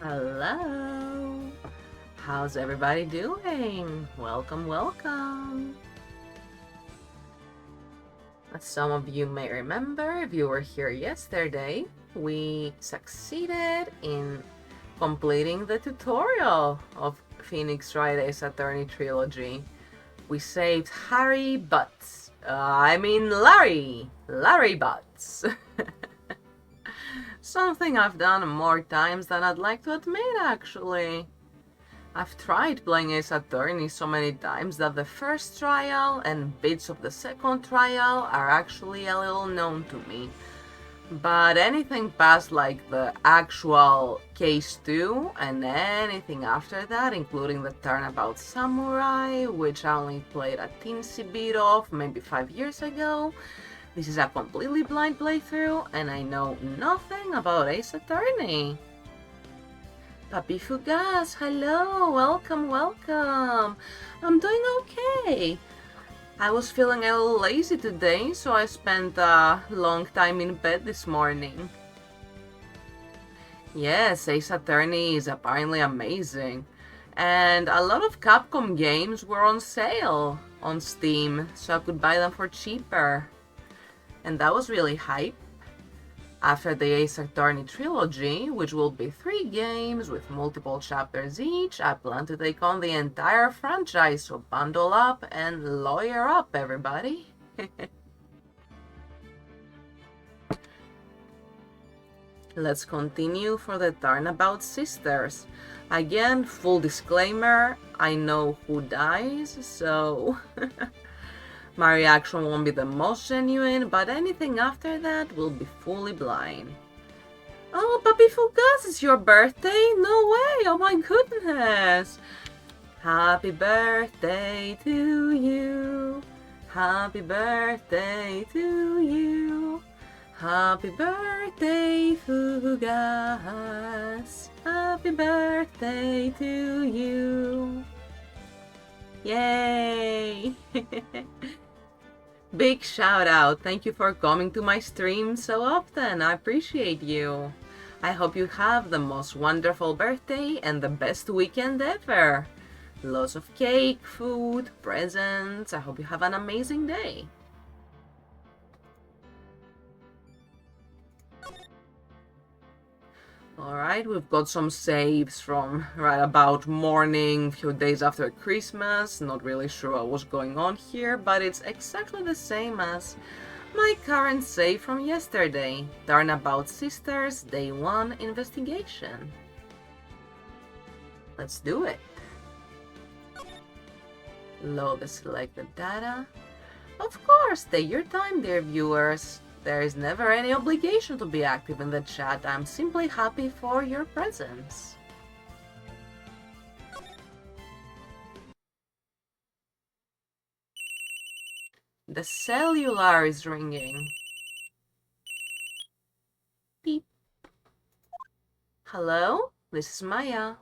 Hello! How's everybody doing? Welcome, welcome! As some of you may remember, if you were here yesterday, we succeeded in completing the tutorial of Phoenix Wright Ace Attorney Trilogy. We saved Harry Butts. Larry! Larry Butts! Something I've done more times than I'd like to admit, actually. I've tried playing Ace Attorney so many times that the first trial and bits of the second trial are actually a little known to me. But anything past like the actual Case 2 and anything after that, including the Turnabout Samurai, which I only played a teensy bit of maybe 5 years ago, this is a completely blind playthrough, and I know nothing about Ace Attorney. Papi Fugas, hello, welcome, welcome. I'm doing okay. I was feeling a little lazy today, so I spent a long time in bed this morning. Yes, Ace Attorney is apparently amazing. And a lot of Capcom games were on sale on Steam, so I could buy them for cheaper. And that was really hype. After the Ace Attorney Trilogy, which will be 3 games with multiple chapters each, I plan to take on the entire franchise, so bundle up and lawyer up, everybody. Let's continue for the Turnabout Sisters. Again, full disclaimer, I know who dies, so... My reaction won't be the most genuine, but anything after that will be fully blind. Oh, Papi Fugas, it's your birthday? No way! Oh my goodness! Happy birthday to you! Happy birthday to you! Happy birthday, Fugas! Happy birthday to you! Yay! Big shout out. Thank you for coming to my stream so often. I appreciate you. I hope you have the most wonderful birthday and the best weekend ever. Lots of cake, food, presents. I hope you have an amazing day. Alright, we've got some saves from right about morning, few days after Christmas. Not really sure what was going on here, but it's exactly the same as my current save from yesterday. Turnabout Sisters Day 1 investigation. Let's do it. Load the selected data. Of course, take your time, dear viewers. There is never any obligation to be active in the chat. I'm simply happy for your presence. The cellular is ringing. Beep. Hello? This is Maya.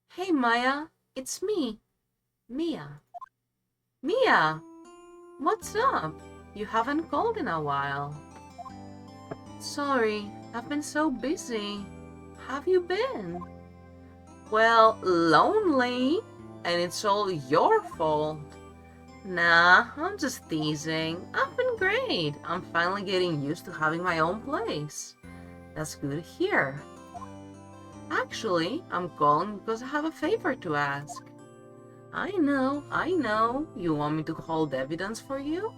Hey Maya, it's me. Mia. Mia! What's up? You haven't called in a while. Sorry, I've been so busy. Have you been? Well, lonely, and it's all your fault. Nah, I'm just teasing. I've been great. I'm finally getting used to having my own place. That's good to hear. Actually, I'm calling because I have a favor to ask. I know. You want me to hold evidence for you?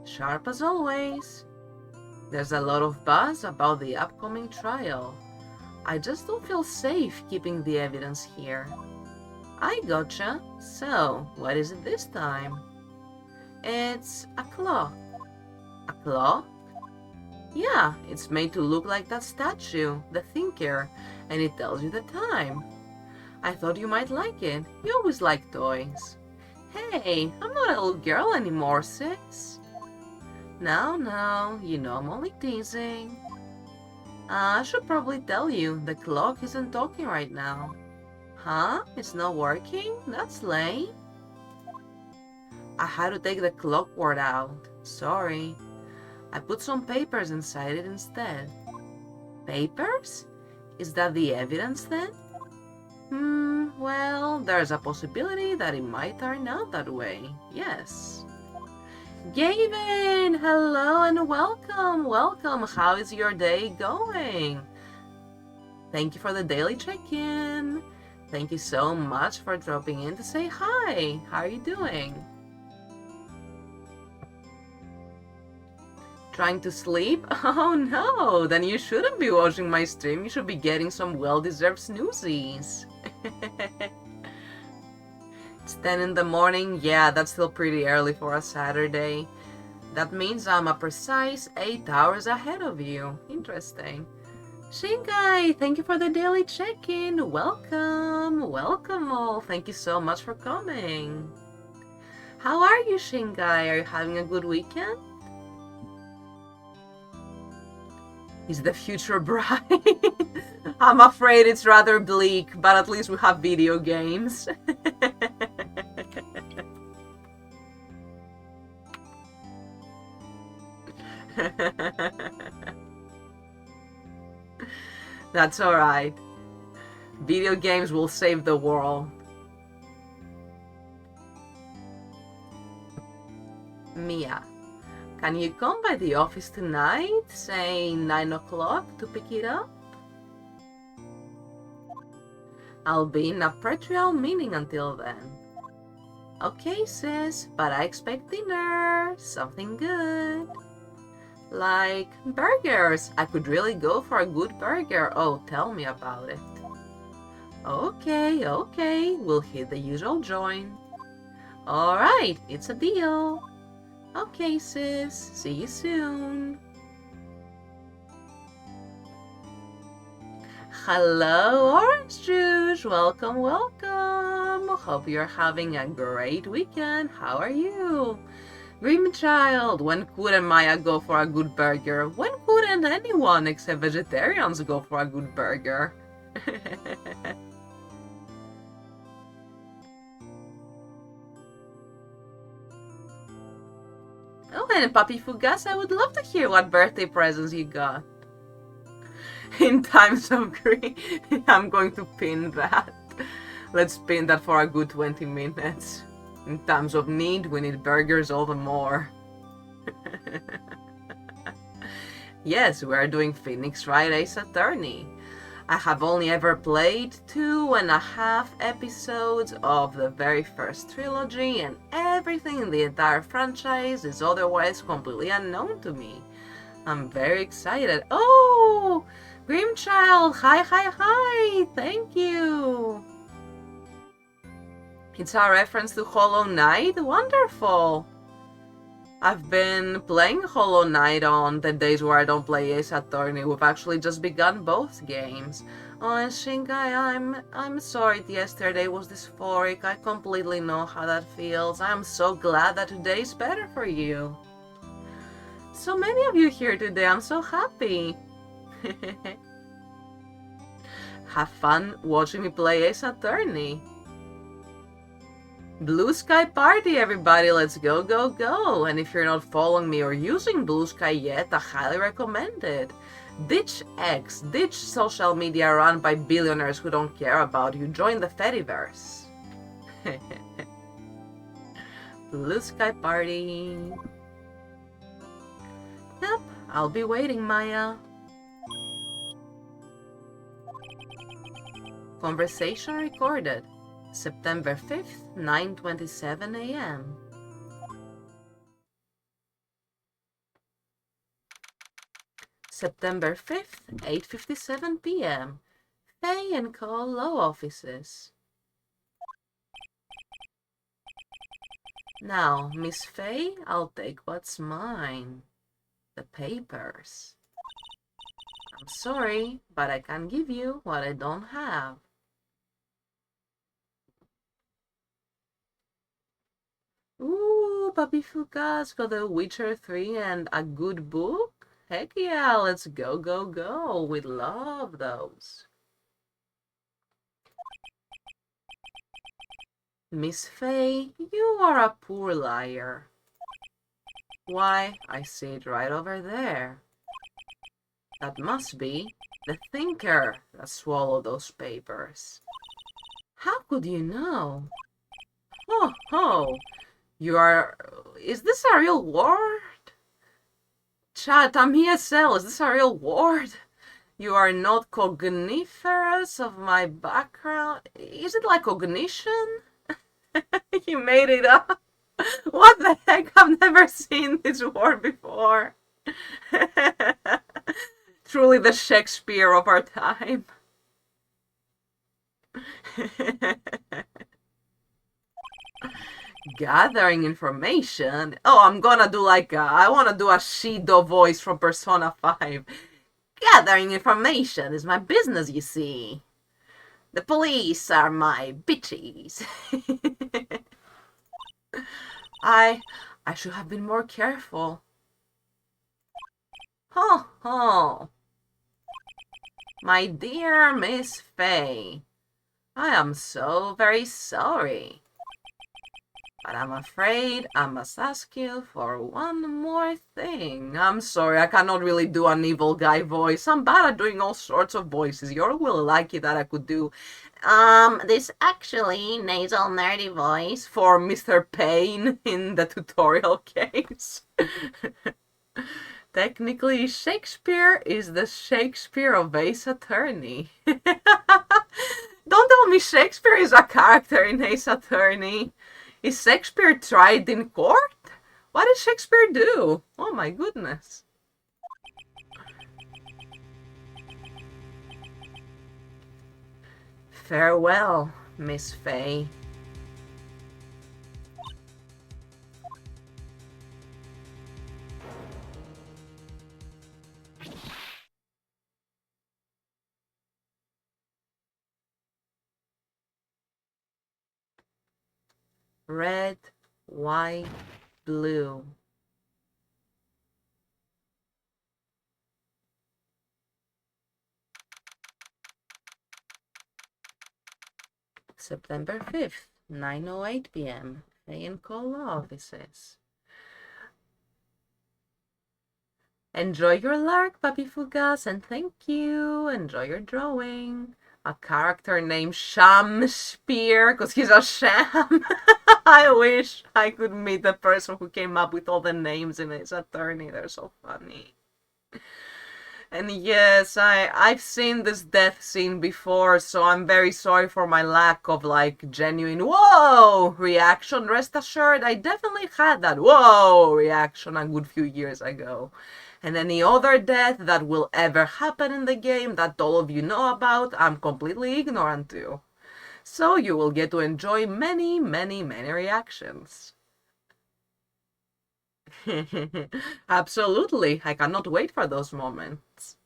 Sharp as always. There's a lot of buzz about the upcoming trial. I just don't feel safe keeping the evidence here. I gotcha. So, what is it this time? It's a clock. A clock? Yeah, it's made to look like that statue, the Thinker, and it tells you the time. I thought you might like it. You always like toys. Hey, I'm not a little girl anymore, sis. No, you know I'm only teasing. I should probably tell you, the clock isn't talking right now. Huh? It's not working? That's lame. I had to take the clockboard out. Sorry. I put some papers inside it instead. Papers? Is that the evidence then? Well, there's a possibility that it might turn out that way. Yes. Gavin! Hello and welcome! Welcome! How is your day going? Thank you for the daily check-in. Thank you so much for dropping in to say hi. How are you doing? Trying to sleep? Oh no! Then you shouldn't be watching my stream. You should be getting some well-deserved snoozies. It's 10 in the morning. Yeah, that's still pretty early for a Saturday. That means I'm a precise 8 hours ahead of you. Interesting. Shinkai, thank you for the daily check-in. Welcome. Welcome all. Thank you so much for coming. How are you, Shinkai? Are you having a good weekend? Is the future bright? I'm afraid it's rather bleak, but at least we have video games. That's alright. Video games will save the world. Mia, can you come by the office tonight, say 9 o'clock, to pick it up? I'll be in a pre-trial meeting until then. Okay, sis, but I expect dinner. Something good. Like burgers. I could really go for a good burger. Oh, tell me about it. Okay, okay. We'll hit the usual joint. Alright, it's a deal. Okay, sis. See you soon. Hello, Orange Juice! Welcome, welcome! Hope you're having a great weekend. How are you? Grim Child, when couldn't Maya go for a good burger? When couldn't anyone except vegetarians go for a good burger? Oh, and Papi Fugas, I would love to hear what birthday presents you got. In times of greed, I'm going to pin that. Let's pin that for a good 20 minutes. In times of need, we need burgers all the more. Yes, we are doing Phoenix Wright Ace Attorney. I have only ever played 2.5 episodes of the very first trilogy, and everything in the entire franchise is otherwise completely unknown to me. I'm very excited. Oh! Grimchild! Hi, hi, hi! Thank you! It's a reference to Hollow Knight? Wonderful! I've been playing Hollow Knight on the days where I don't play Ace Attorney. We've actually just begun both games. Oh, and Shinkai, I'm sorry yesterday was dysphoric. I completely know how that feels. I'm so glad that today is better for you. So many of you here today. I'm so happy. Have fun watching me play Ace Attorney. Blue Sky Party, everybody, let's go, go, go! And if you're not following me or using Blue Sky yet, I highly recommend it. Ditch X, ditch social media run by billionaires who don't care about you. Join the Fediverse. Blue Sky Party. Yep, I'll be waiting, Maya. Conversation recorded. September 5th, 9:27 a.m. September 5th, 8:57 p.m. Faye and Co. Law Offices. Now, Miss Faye, I'll take what's mine. The papers. I'm sorry, but I can't give you what I don't have. Ooh, Papi Fukas got The Witcher 3 and a good book? Heck yeah, let's go, go, go. We love those. Miss Faye, you are a poor liar. Why, I see it right over there. That must be the thinker that swallowed those papers. How could you know? Oh, oh, you are... Is this a real word? Chat, I'm ESL. Is this a real word? You are not cogniferous of my background. Is it like cognition? You made it up. What the heck? I've never seen this word before. Truly the Shakespeare of our time. Gathering information? Oh, I'm gonna do like I wanna do a Shido voice from Persona 5. Gathering information is my business, you see. The police are my bitches. I should have been more careful. Oh. My dear Miss Fay, I am so very sorry. But I'm afraid I must ask you for one more thing. I'm sorry, I cannot really do an evil guy voice. I'm bad at doing all sorts of voices. You're really lucky that I could do this actually nasal nerdy voice for Mr. Payne in the tutorial case. Technically, Shakespeare is the Shakespeare of Ace Attorney. Don't tell me Shakespeare is a character in Ace Attorney. Is Shakespeare tried in court? What did Shakespeare do? Oh my goodness. Farewell, Miss Fay. Red, white, blue. September 5th, 9:08 p.m. Fay and Co. Law Offices. Enjoy your lark, Papi Fugas, and thank you. Enjoy your drawing. A character named Shamspear, because he's a sham. I wish I could meet the person who came up with all the names in His Attorney. They're so funny. And yes, I've seen this death scene before, so I'm very sorry for my lack of like genuine whoa reaction. Rest assured, I definitely had that whoa reaction a good few years ago. And any other death that will ever happen in the game that all of you know about, I'm completely ignorant to. So you will get to enjoy many, many, many reactions. Absolutely, I cannot wait for those moments.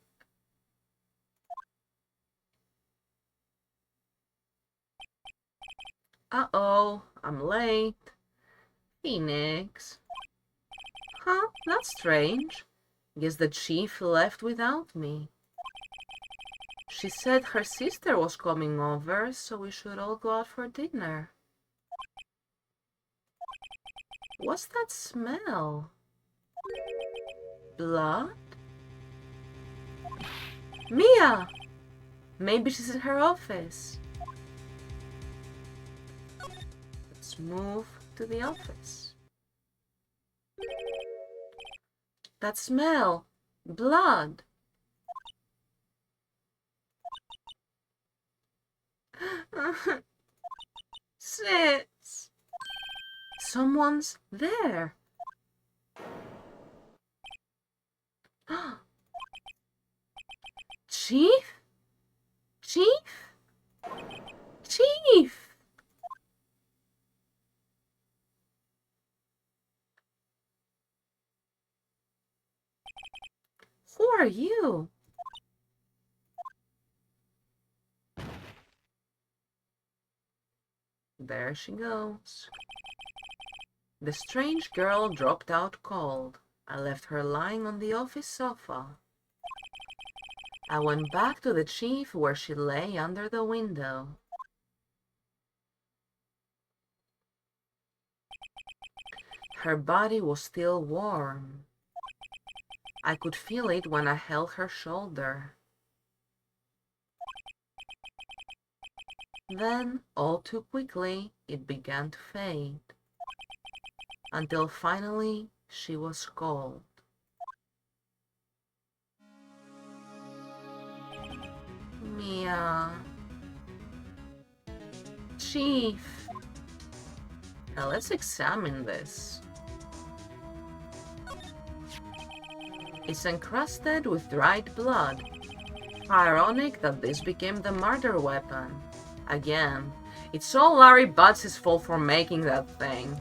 Uh-oh, I'm late. Phoenix. Huh, that's strange. Guess the chief left without me. She said her sister was coming over, so we should all go out for dinner. What's that smell? Blood? Mia! Maybe she's in her office. Let's move to the office. That smell! Blood! Sis! Someone's there! Chief? Chief? Chief! Who are you? There she goes. The strange girl dropped out cold. I left her lying on the office sofa. I went back to the chief where she lay under the window. Her body was still warm. I could feel it when I held her shoulder. Then, all too quickly, it began to fade. Until finally, she was cold. Mia. Chief. Now let's examine this. It's encrusted with dried blood. Ironic that this became the murder weapon. Again, it's all Larry Butts' fault for making that thing.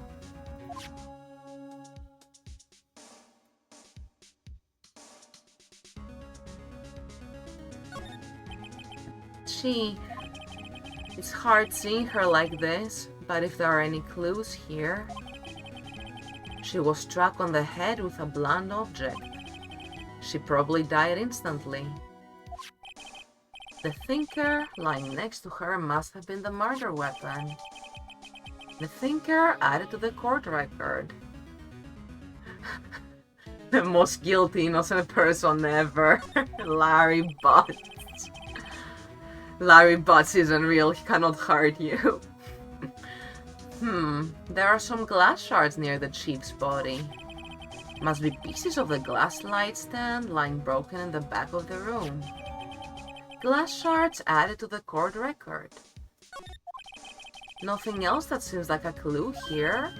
Chief. It's hard seeing her like this, but if there are any clues here... She was struck on the head with a blunt object. She probably died instantly. The thinker lying next to her must have been the murder weapon. The thinker added to the court record. The most guilty innocent person ever. Larry Butts. Larry Butts isn't real, he cannot hurt you. There are some glass shards near the chief's body. Must be pieces of the glass light stand lying broken in the back of the room. Glass shards added to the court record. Nothing else that seems like a clue here.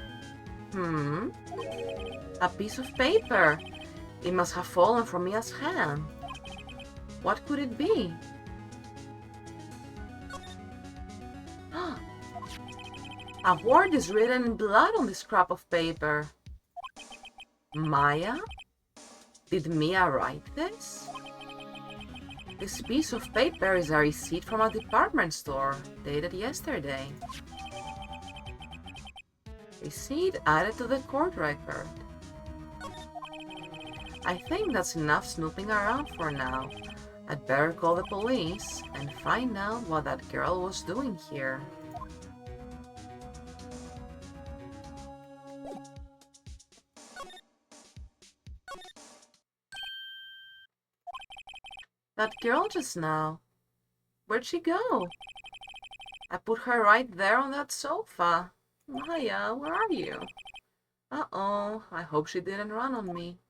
A piece of paper. It must have fallen from Mia's hand. What could it be? A word is written in blood on this scrap of paper. Maya? Did Mia write this? This piece of paper is a receipt from a department store, dated yesterday. Receipt added to the court record. I think that's enough snooping around for now. I'd better call the police and find out what that girl was doing here. That girl just now. Where'd she go? I put her right there on that sofa. Maya, where are you? Uh-oh, I hope she didn't run on me.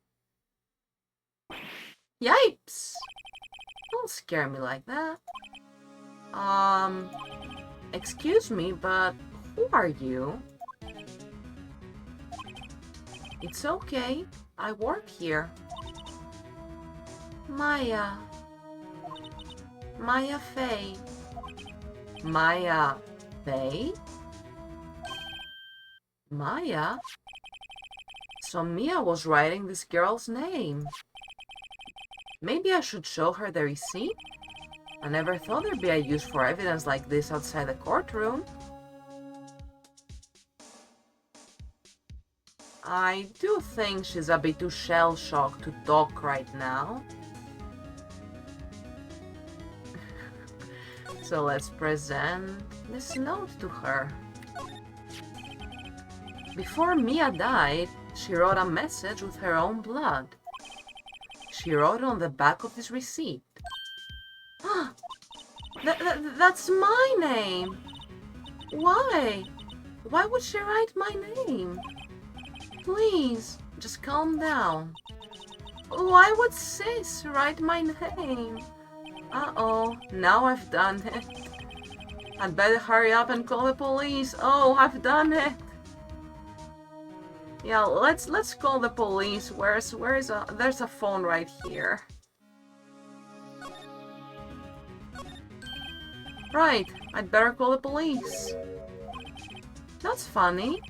Yipes! Don't scare me like that. Excuse me, but who are you? It's okay, I work here. Maya. Maya Fey. Maya Fey? Maya? So Mia was writing this girl's name. Maybe I should show her the receipt? I never thought there'd be a use for evidence like this outside the courtroom. I do think she's a bit too shell-shocked to talk right now. So let's present this note to her. Before Mia died, she wrote a message with her own blood. She wrote it on the back of this receipt. That's my name! Why? Why would she write my name? Please, just calm down. Why would Sis write my name? Uh-oh, now I've done it. I'd better hurry up and call the police. Oh, I've done it. Yeah, let's call the police. There's a phone right here. Right, I'd better call the police. That's funny.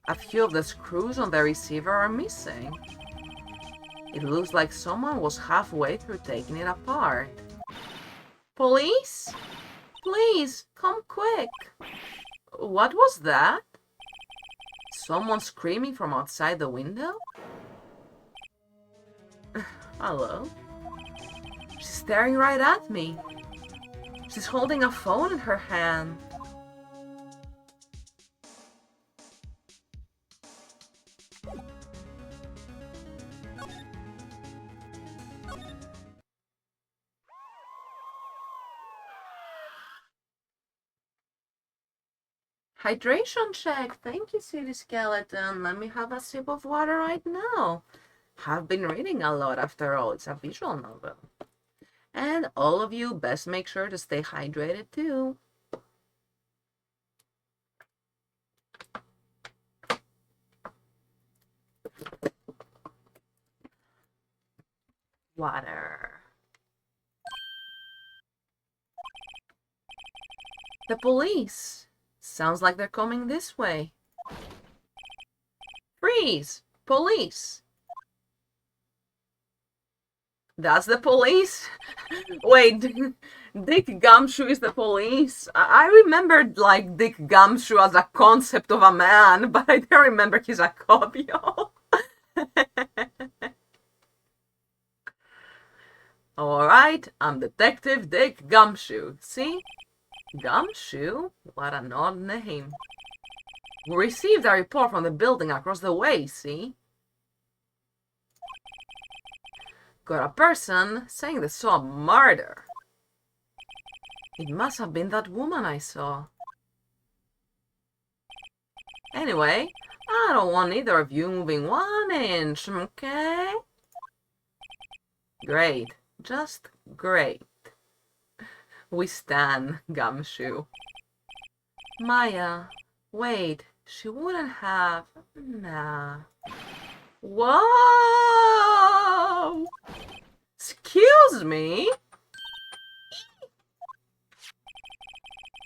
A few of the screws on the receiver are missing. It looks like someone was halfway through taking it apart. Police? Please, come quick. What was that? Someone screaming from outside the window? Hello? She's staring right at me. She's holding a phone in her hand. Hydration check. Thank you, City Skeleton. Let me have a sip of water right now. Have been reading a lot after all. It's a visual novel. And all of you best make sure to stay hydrated too. Water. The police. Sounds like they're coming this way. Freeze! Police! That's the police? Wait, Dick Gumshoe is the police? I remembered, like, Dick Gumshoe as a concept of a man, but I don't remember he's a cop, yo. Alright, I'm Detective Dick Gumshoe. See? Gumshoe? What an odd name. We received a report from the building across the way, see? Got a person saying they saw a murder. It must have been that woman I saw. Anyway, I don't want either of you moving 1 inch, okay? Great. Just great. We stan, Gumshoe. Maya, wait, she wouldn't have... Nah. Whoa! Excuse me?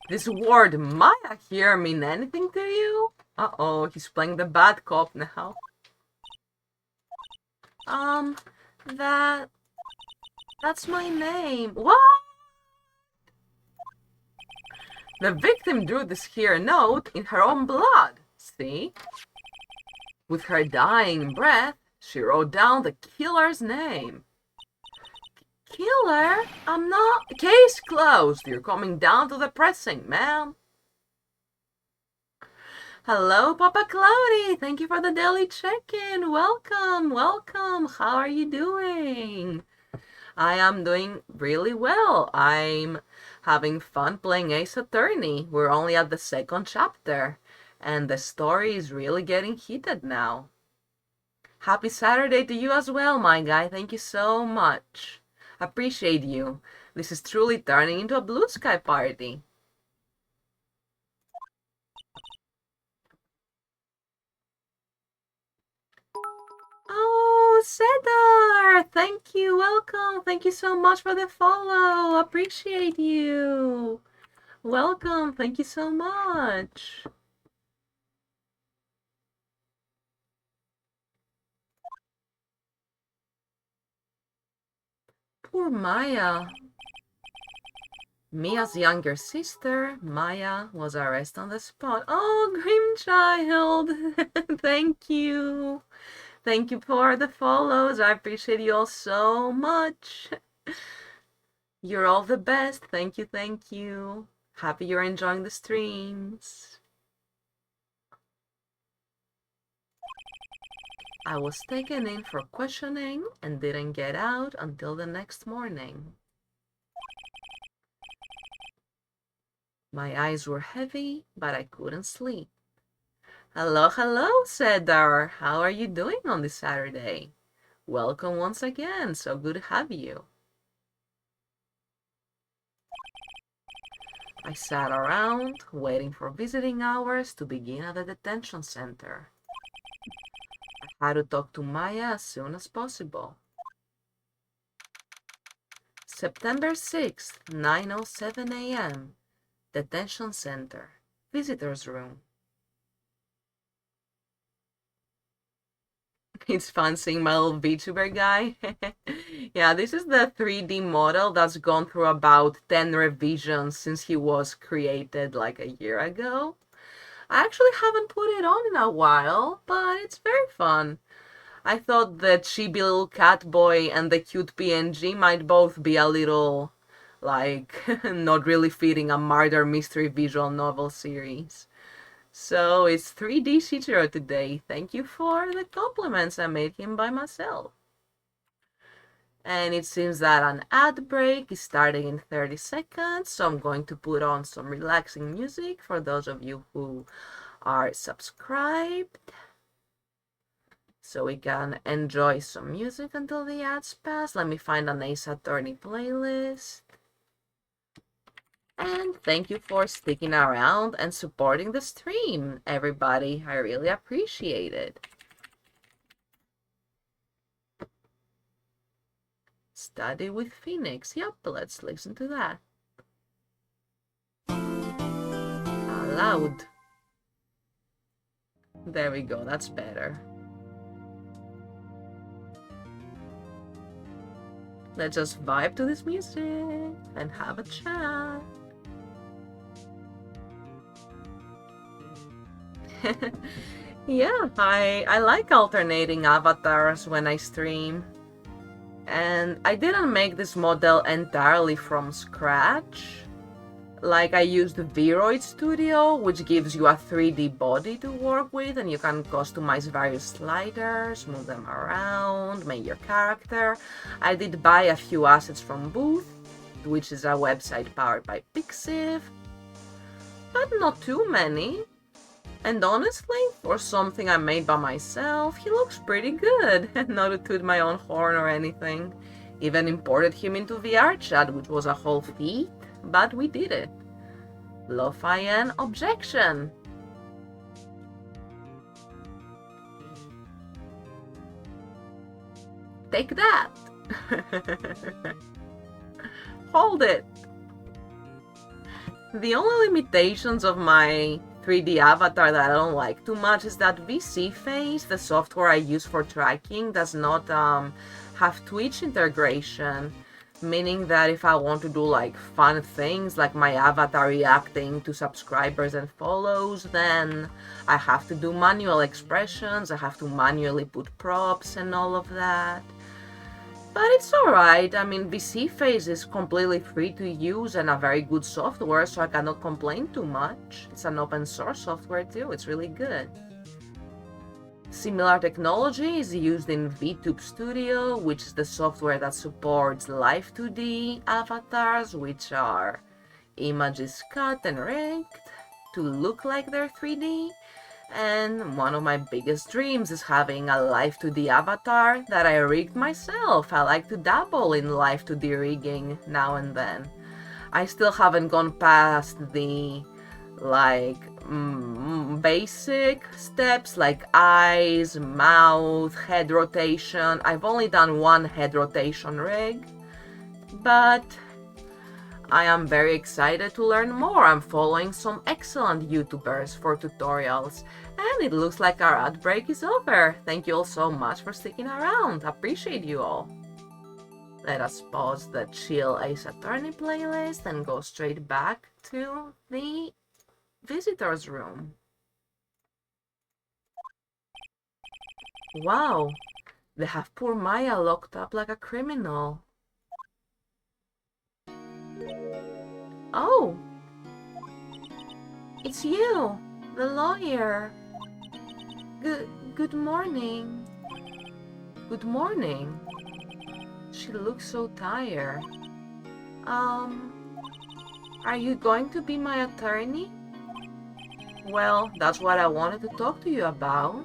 This word Maya here mean anything to you? Uh-oh, he's playing the bad cop now. That's my name. What? The victim drew this here note in her own blood, see? With her dying breath, she wrote down the killer's name. Killer? I'm not... Case closed. You're coming down to the pressing, ma'am. Hello, Papa Cloudy. Thank you for the daily check-in. Welcome, welcome. How are you doing? I am doing really well. I'm having fun playing Ace Attorney. We're only at the 2nd chapter, and the story is really getting heated now. Happy Saturday to you as well, my guy. Thank you so much. Appreciate you. This is truly turning into a blue sky party. Oh, Cedar! Thank you, welcome. Thank you so much for the follow. Appreciate you. Welcome, thank you so much. Poor Maya. Mia's younger sister, Maya, was arrested on the spot. Oh, Grimchild! Thank you. Thank you for the follows. I appreciate you all so much. You're all the best. Thank you, thank you. Happy you're enjoying the streams. I was taken in for questioning and didn't get out until the next morning. My eyes were heavy, but I couldn't sleep. Hello, hello, Cedar. How are you doing on this Saturday? Welcome once again. So good to have you. I sat around, waiting for visiting hours to begin at the detention center. I had to talk to Maya as soon as possible. September 6th, 9:07 a.m. Detention Center. Visitor's room. It's fun seeing my little VTuber guy. Yeah, this is the 3D model that's gone through about 10 revisions since he was created like a year ago. I actually haven't put it on in a while, but it's very fun. I thought that chibi little cat boy and the cute PNG might both be a little, like, not really fitting a murder mystery visual novel series. So it's 3D Shichiro today. Thank you for the compliments. I made him by myself. And it seems that an ad break is starting in 30 seconds, so I'm going to put on some relaxing music for those of you who are subscribed, so we can enjoy some music until the ads pass. Let me find an Ace Attorney playlist. And thank you for sticking around and supporting the stream, everybody. I really appreciate it. Study with Phoenix. Yep, let's listen to that. Loud. There we go, that's better. Let's just vibe to this music and have a chat. Yeah, I like alternating avatars when I stream. And I didn't make this model entirely from scratch. Like, I used Wright Studio, which gives you a 3D body to work with, and you can customize various sliders, move them around, make your character. I did buy a few assets from Booth, which is a website powered by Pixiv, but not too many. And honestly, for something I made by myself, he looks pretty good. Not to toot my own horn or anything. Even imported him into VR chat, which was a whole feat, but we did it. Lo-fi and objection. Take that. Hold it. The only limitations of my 3D avatar that I don't like too much is that VC Face, the software I use for tracking, does not have Twitch integration, meaning that if I want to do like fun things like my avatar reacting to subscribers and follows, then I have to do manual expressions, I have to manually put props and all of that. But it's alright. I mean, VC Face is completely free to use and a very good software, so I cannot complain too much. It's an open source software too, it's really good. Similar technology is used in VTube Studio, which is the software that supports Live 2D avatars, which are images cut and rigged to look like they're 3D. And one of my biggest dreams is having a Live 2D avatar that I rigged myself. I like to dabble in Live 2D rigging now and then. I still haven't gone past the basic steps like eyes, mouth, head rotation. I've only done one head rotation rig, but I am very excited to learn more. I'm following some excellent YouTubers for tutorials, and it looks like our ad break is over. Thank you all so much for sticking around. Appreciate you all. Let us pause the chill Ace Attorney playlist and go straight back to the visitor's room. Wow, they have poor Maya locked up like a criminal. Oh, it's you, the lawyer. Good morning. Good morning. She looks so tired. Are you going to be my attorney? Well, that's what I wanted to talk to you about.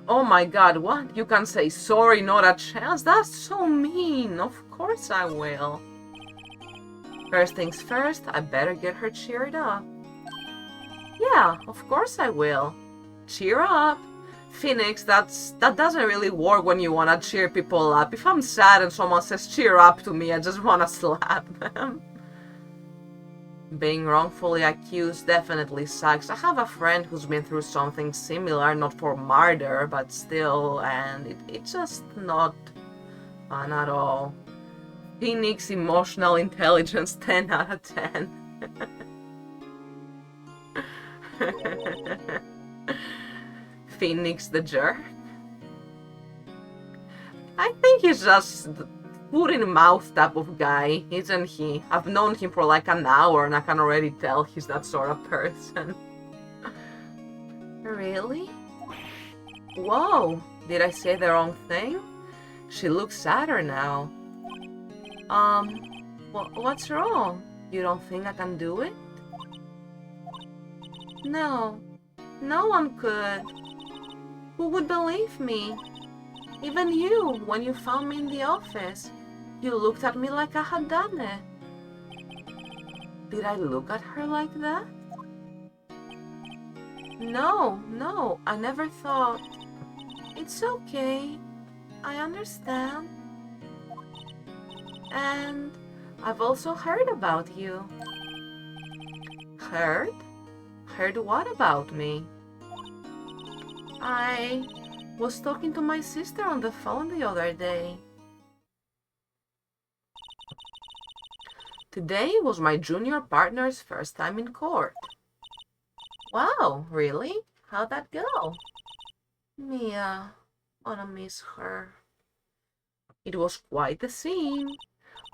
Oh my god, what? You can say sorry, not a chance? That's so mean. Of course I will. First things first, I better get her cheered up. Yeah, of course I will. Cheer up. Phoenix, that doesn't really work when you wanna cheer people up. If I'm sad and someone says cheer up to me, I just wanna slap them. Being wrongfully accused definitely sucks. I have a friend who's been through something similar, not for murder, but still, and it's just not fun at all. Phoenix emotional intelligence 10 out of 10. Phoenix the jerk. I think he's just foot in mouth type of guy, isn't he? I've known him for like an hour and I can already tell he's that sort of person. Really? Whoa, did I say the wrong thing? She looks sadder now. What's wrong? You don't think I can do it? No, no one could. Who would believe me? Even you, when you found me in the office, you looked at me like I had done it. Did I look at her like that? No, I never thought. It's okay. I understand. And I've also heard about you. Heard? Heard what about me? I was talking to my sister on the phone the other day. Today was my junior partner's first time in court. Wow, really? How'd that go? Mia, wanna miss her. It was quite the scene.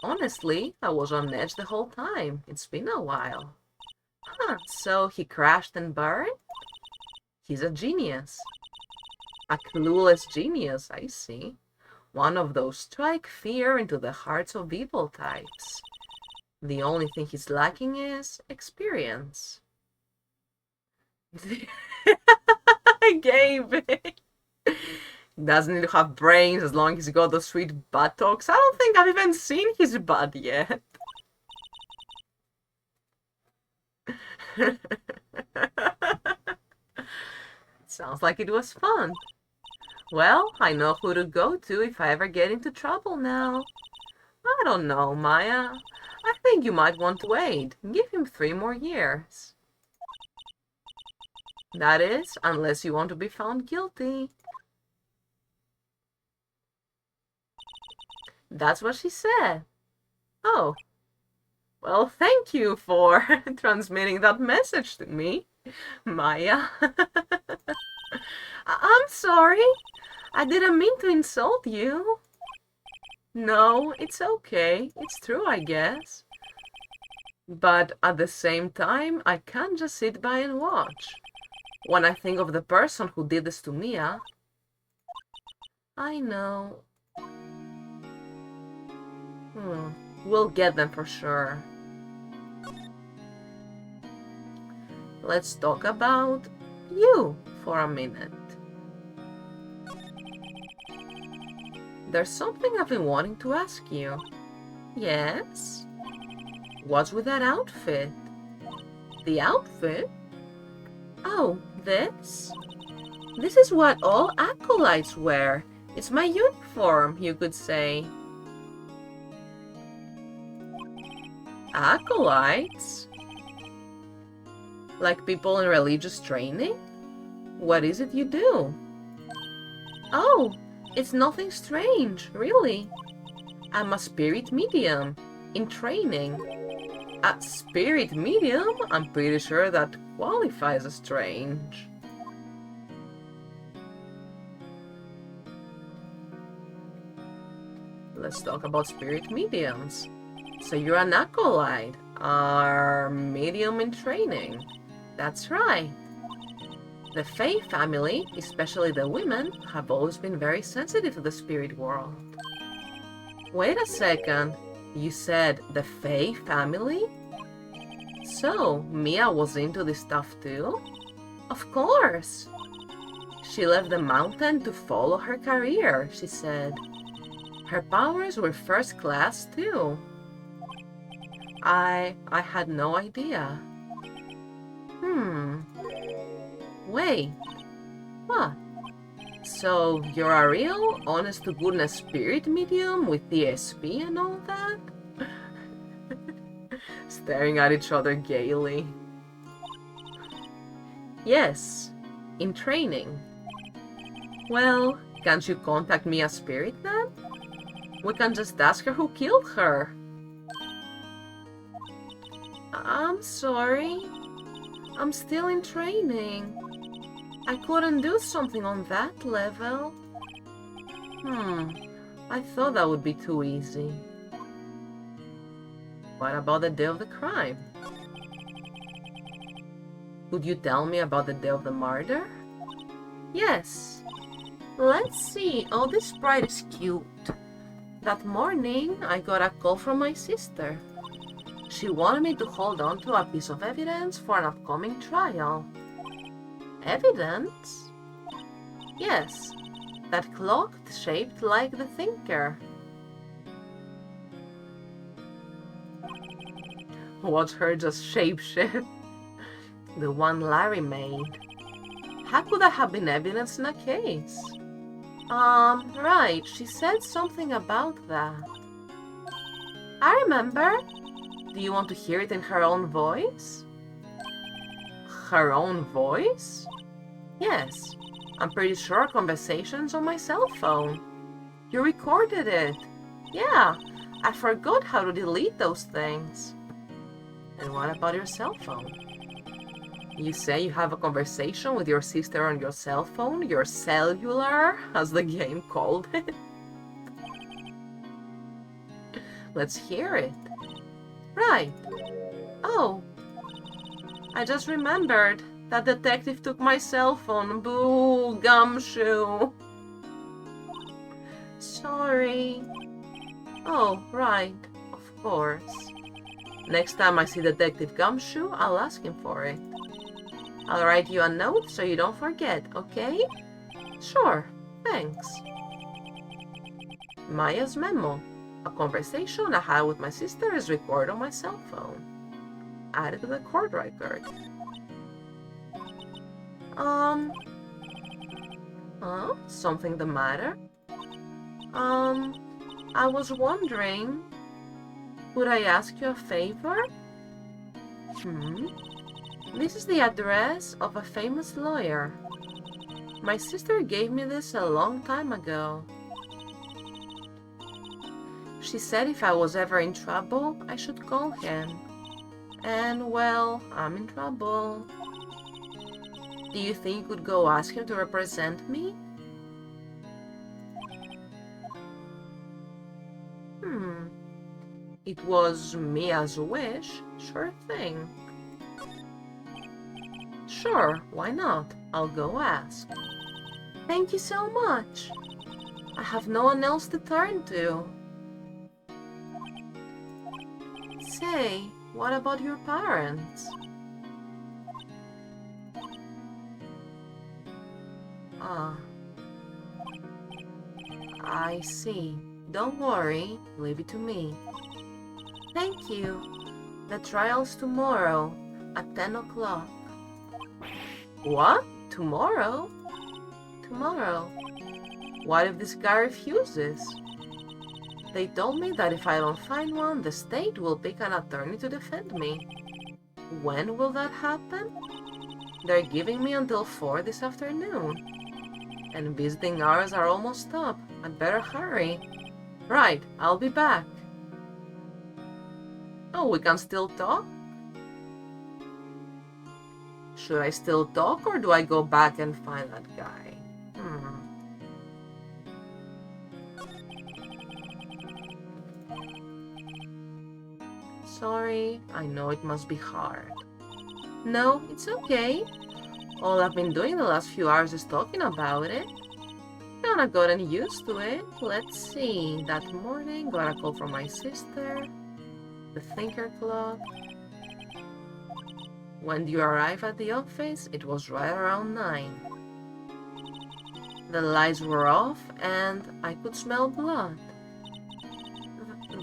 Honestly, I was on edge the whole time. It's been a while. Huh, so he crashed and burned? He's a genius. A clueless genius, I see. One of those strike fear into the hearts of evil types. The only thing he's lacking is experience. Gabe doesn't need to have brains as long as he's got those sweet buttocks. I don't think I've even seen his butt yet. Sounds like it was fun. Well, I know who to go to if I ever get into trouble now. I don't know, Maya. I think you might want to wait. Give him 3 more years. That is, unless you want to be found guilty. That's what she said. Oh. Well, thank you for transmitting that message to me, Maya. I'm sorry. I didn't mean to insult you. No, it's okay. It's true, I guess. But at the same time, I can't just sit by and watch. When I think of the person who did this to Mia, I know. We'll get them for sure. Let's talk about you for a minute. There's something I've been wanting to ask you. Yes? What's with that outfit? The outfit? Oh, this? This is what all acolytes wear. It's my uniform, you could say. Acolytes? Like people in religious training? What is it you do? Oh, it's nothing strange, really. I'm a spirit medium in training. A spirit medium? I'm pretty sure that qualifies as strange. Let's talk about spirit mediums. So you're an acolyte, a medium in training. That's right. The Fae family, especially the women, have always been very sensitive to the spirit world. Wait a second. You said the Fae family? So, Mia was into this stuff too? Of course! She left the mountain to follow her career, she said. Her powers were first class too. I had no idea. Wait. What? So, you're a real, honest-to-goodness spirit medium with TSP and all that? Staring at each other gaily. Yes, in training. Well, can't you contact me as spirit then? We can just ask her who killed her. I'm sorry. I'm still in training. I couldn't do something on that level. I thought that would be too easy. What about the day of the crime? Could you tell me about the day of the murder? Yes. Let's see. Oh, this sprite is cute. That morning, I got a call from my sister. She wanted me to hold on to a piece of evidence for an upcoming trial. Evidence? Yes, that clock shaped like the thinker. Watch her just shapeshift. The one Larry made. How could that have been evidence in a case? Right, she said something about that. I remember. Do you want to hear it in her own voice? Her own voice? Yes, I'm pretty sure conversations on my cell phone. You recorded it. Yeah, I forgot how to delete those things. And what about your cell phone? You say you have a conversation with your sister on your cell phone, your cellular, as the game called it. Let's hear it. Right. Oh, I just remembered. That detective took my cell phone. Boo, gumshoe. Sorry. Oh, right. Of course. Next time I see Detective Gumshoe, I'll ask him for it. I'll write you a note so you don't forget, okay? Sure, thanks. Maya's memo. A conversation I had with my sister is recorded on my cell phone. Added to the court record. Something the matter? I was wondering, could I ask you a favor? This is the address of a famous lawyer. My sister gave me this a long time ago. She said if I was ever in trouble, I should call him. And, well, I'm in trouble. Do you think you could go ask him to represent me? It was Mia's wish. Sure thing. Sure, why not? I'll go ask. Thank you so much. I have no one else to turn to. Say, what about your parents? I see. Don't worry, leave it to me. Thank you. The trial's tomorrow, at 10 o'clock. What? Tomorrow? Tomorrow. What if this guy refuses? They told me that if I don't find one, the state will pick an attorney to defend me. When will that happen? They're giving me until 4 this afternoon. And visiting hours are almost up. I'd better hurry. Right, I'll be back. Oh, we can still talk? Should I still talk or do I go back and find that guy? Sorry, I know it must be hard. No, it's okay. All I've been doing the last few hours is talking about it. Kinda gotten used to it. Let's see. That morning, got a call from my sister. The thinker clock. When you arrive at the office, it was right around 9. The lights were off and I could smell blood.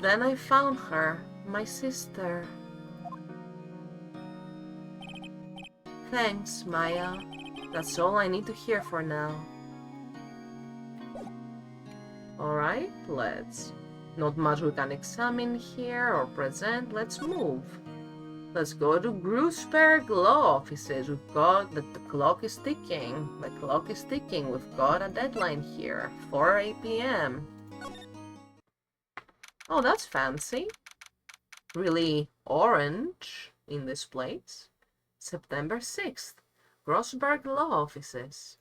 Then I found her, my sister. Thanks, Maya. That's all I need to hear for now. Alright, let's. Not much we can examine here or present. Let's move. Let's go to Grussberg Law Offices. We've got the clock is ticking. The clock is ticking. We've got a deadline here. 4 p.m. Oh, that's fancy. Really orange in this place. September 6th. Grussberg Law Offices.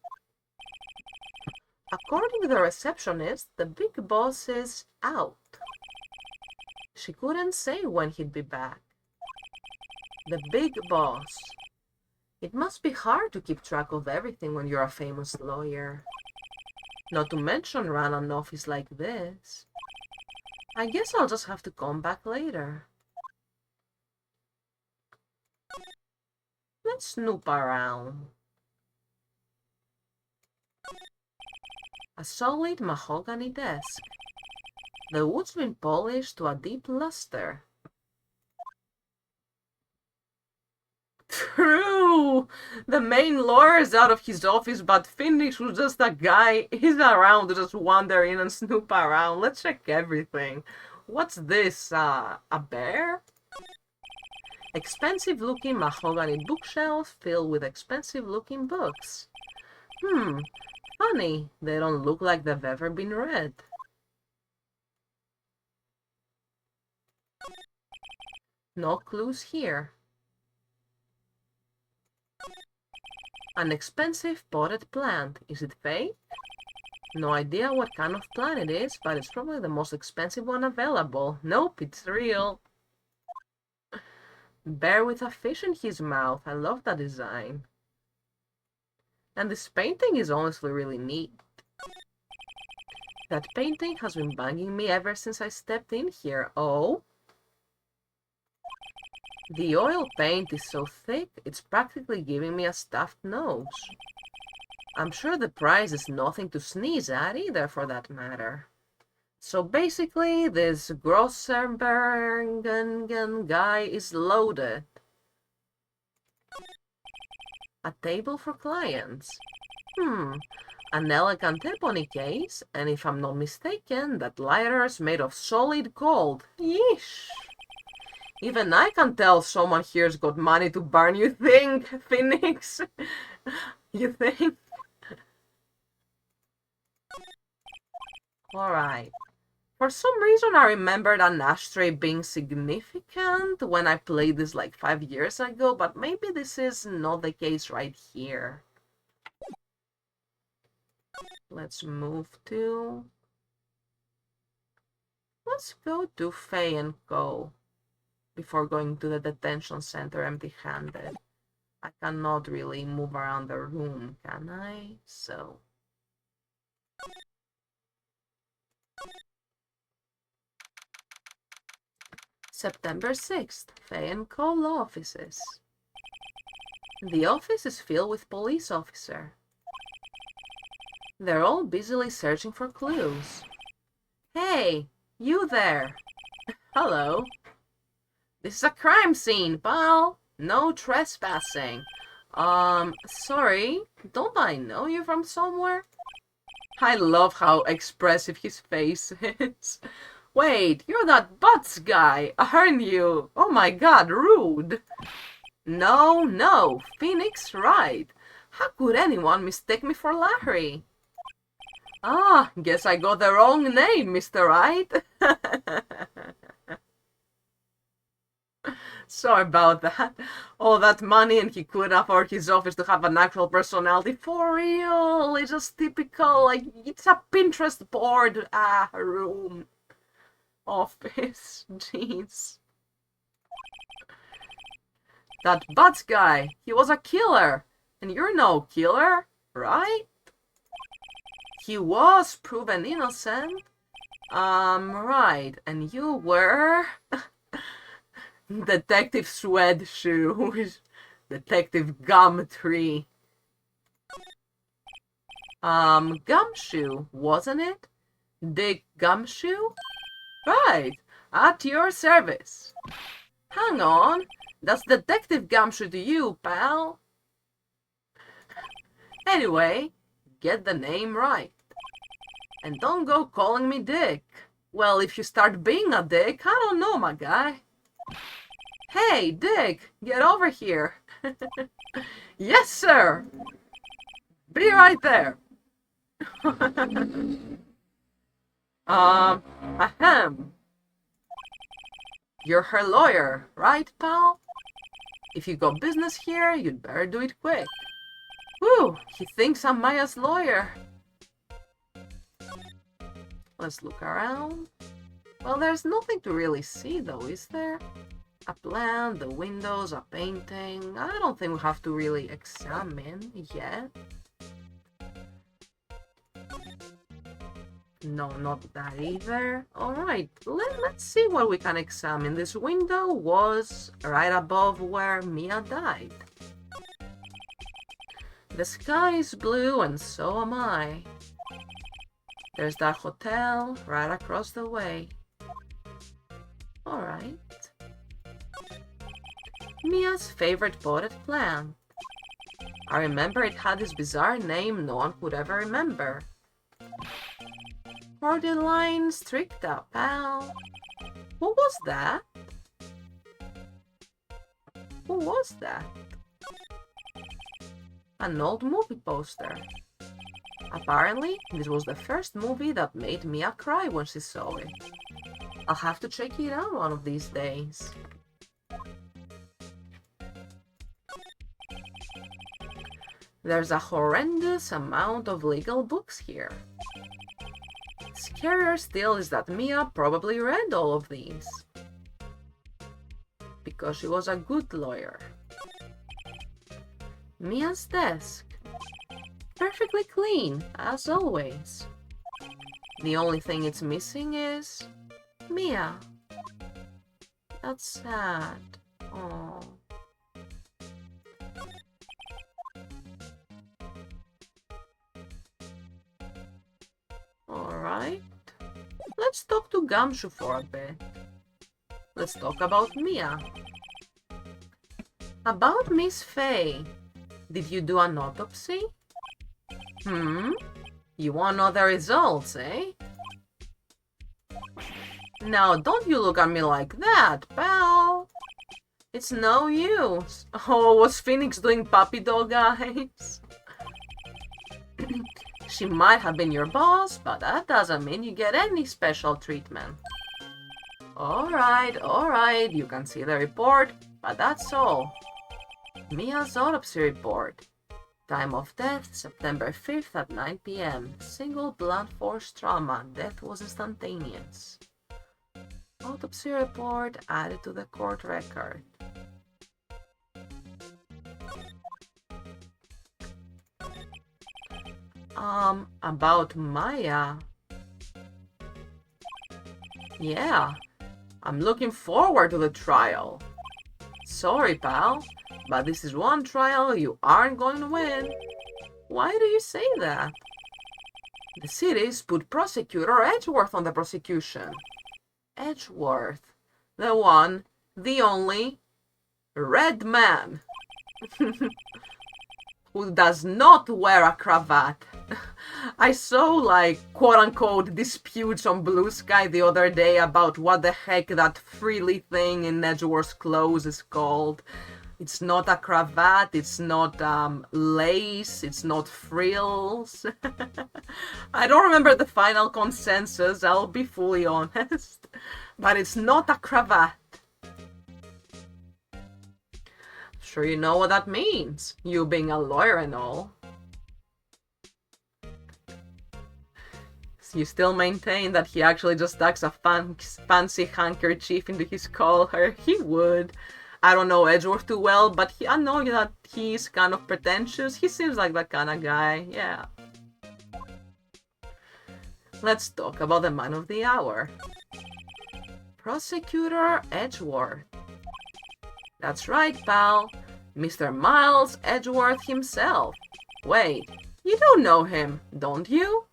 According to the receptionist, the big boss is out. She couldn't say when he'd be back. The big boss. It must be hard to keep track of everything when you're a famous lawyer. Not to mention run an office like this. I guess I'll just have to come back later. Let's snoop around. A solid mahogany desk. The wood's been polished to a deep luster. True! The main lawyer's out of his office, but Phoenix was just a guy. He's around to just wander in and snoop around. Let's check everything. What's this, a bear? Expensive-looking mahogany bookshelf filled with expensive-looking books. Funny. They don't look like they've ever been read. No clues here. An expensive potted plant. Is it fake? No idea what kind of plant it is, but it's probably the most expensive one available. Nope, it's real. Bear with a fish in his mouth. I love that design. And this painting is honestly really neat. That painting has been bugging me ever since I stepped in here. Oh? The oil paint is so thick, it's practically giving me a stuffed nose. I'm sure the price is nothing to sneeze at either, for that matter. So basically, this Grossenbergen guy is loaded. A table for clients. An elegant ebony case, and if I'm not mistaken, that lighter's made of solid gold. Yeesh! Even I can tell someone here's got money to burn, you think, Phoenix? You think? Alright. For some reason, I remembered an ashtray being significant when I played this like 5 years ago, but maybe this is not the case right here. Let's move to... Let's go to Faye & Co. before going to the detention center empty-handed. I cannot really move around the room, can I? So... September 6th, Faye & Co. law offices. The office is filled with police officers. They're all busily searching for clues. Hey, you there! Hello. This is a crime scene, pal. No trespassing. Sorry, don't I know you from somewhere? I love how expressive his face is. Wait, you're that Butts guy, aren't you? Oh my god, rude. No, Phoenix Wright. How could anyone mistake me for Larry? Ah, guess I got the wrong name, Mr. Wright. Sorry about that. All that money and he couldn't afford his office to have an actual personality. For real, it's just typical, like, it's a Pinterest board, room. Office, jeez. That Butts guy, he was a killer. And you're no killer, right? He was proven innocent. Right. And you were... Detective Sweatshoe. Detective Gumtree. Gumshoe, wasn't it? Dick Gumshoe? Right. At your service. Hang on. That's Detective Gumshoe to you, pal. Anyway, get the name right. And don't go calling me Dick. Well, if you start being a dick, I don't know, my guy. Hey, Dick, get over here. Yes, sir. Be right there. Ahem. You're her lawyer, right, pal? If you got business here, you'd better do it quick. Whew, he thinks I'm Maya's lawyer. Let's look around. Well, there's nothing to really see, though, is there? A plant, the windows, a painting. I don't think we have to really examine yet. No, not that either. Alright, let's see what we can examine. This window was right above where Mia died. The sky is blue and so am I. There's that hotel right across the way. Alright. Mia's favorite potted plant. I remember it had this bizarre name no one could ever remember. Borderline strict out, pal. What was that? Who was that? An old movie poster. Apparently, this was the first movie that made Mia cry when she saw it. I'll have to check it out one of these days. There's a horrendous amount of legal books here. Scarier still is that Mia probably read all of these. Because she was a good lawyer. Mia's desk. Perfectly clean, as always. The only thing it's missing is... Mia. That's sad. Oh. Alright. Let's talk to Gumshoe for a bit. Let's talk about Mia. About Miss Faye. Did you do an autopsy? You want to know the results, eh? Now, don't you look at me like that, pal. It's no use. Oh, was Phoenix doing puppy dog eyes? She might have been your boss, but that doesn't mean you get any special treatment. Alright, you can see the report, but that's all. Mia's autopsy report. Time of death, September 5th at 9 p.m. Single blunt force trauma. Death was instantaneous. Autopsy report added to the court record. About Maya. Yeah, I'm looking forward to the trial. Sorry, pal, but this is one trial you aren't going to win. Why do you say that? The cities put Prosecutor Edgeworth on the prosecution. Edgeworth. The one, the only, red man. Who does not wear a cravat. I saw, like, quote-unquote disputes on Blue Sky the other day about what the heck that frilly thing in Edgeworth's clothes is called. It's not a cravat, it's not lace, it's not frills. I don't remember the final consensus, I'll be fully honest. But it's not a cravat. Sure you know what that means, you being a lawyer and all. So you still maintain that he actually just tucks a fancy handkerchief into his collar? He would. I don't know Edgeworth too well, but I know that he's kind of pretentious. He seems like that kind of guy, yeah. Let's talk about the man of the hour. Prosecutor Edgeworth. That's right, pal. Mr. Miles Edgeworth himself. Wait, you don't know him, don't you?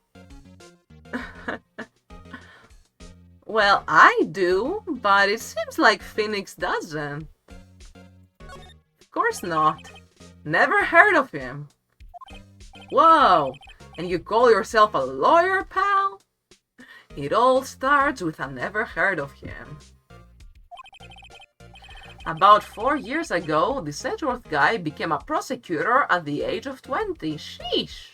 Well, I do, but it seems like Phoenix doesn't. Of course not. Never heard of him. Whoa, and you call yourself a lawyer, pal? It all starts with a never heard of him. About 4 years ago, this Edgeworth guy became a prosecutor at the age of 20. Sheesh.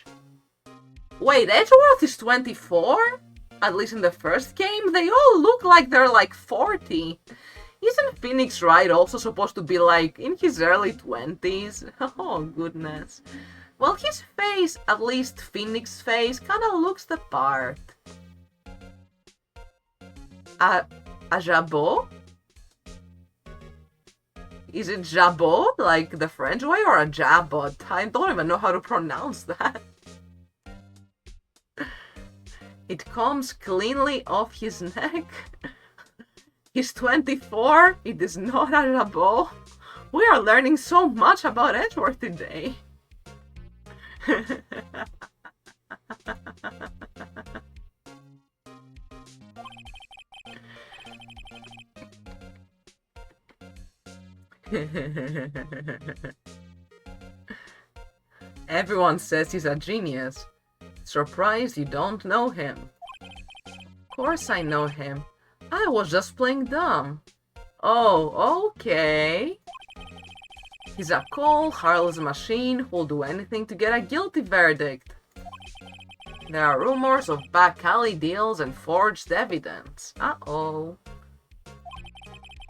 Wait, Edgeworth is 24? At least in the first game, they all look like they're like 40. Isn't Phoenix Wright also supposed to be like in his early 20s? Oh goodness. Well, his face, at least Phoenix's face, kinda looks the part. A jabot? Is it jabot, like the French way, or a jabot? I don't even know how to pronounce that. It comes cleanly off his neck. He's 24. It is not a bow. We are learning so much about Edgeworth today. Everyone says he's a genius. Surprised you don't know him. Of course I know him. I was just playing dumb. Oh, okay. He's a cold, heartless machine who'll do anything to get a guilty verdict. There are rumors of back alley deals and forged evidence. Uh-oh.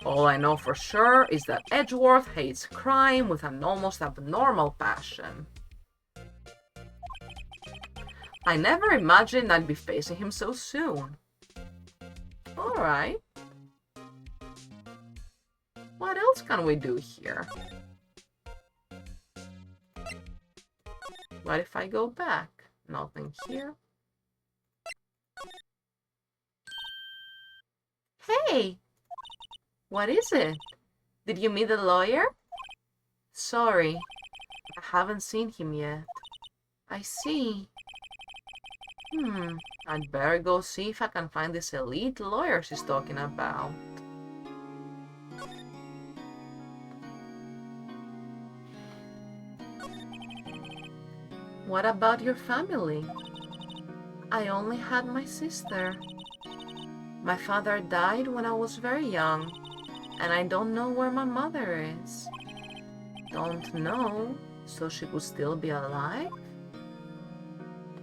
All I know for sure is that Edgeworth hates crime with an almost abnormal passion. I never imagined I'd be facing him so soon. Alright. What else can we do here? What if I go back? Nothing here. Hey! What is it? Did you meet the lawyer? Sorry, I haven't seen him yet. I see. I'd better go see if I can find this elite lawyer she's talking about. What about your family? I only had my sister. My father died when I was very young, and I don't know where my mother is. Don't know, so she could still be alive?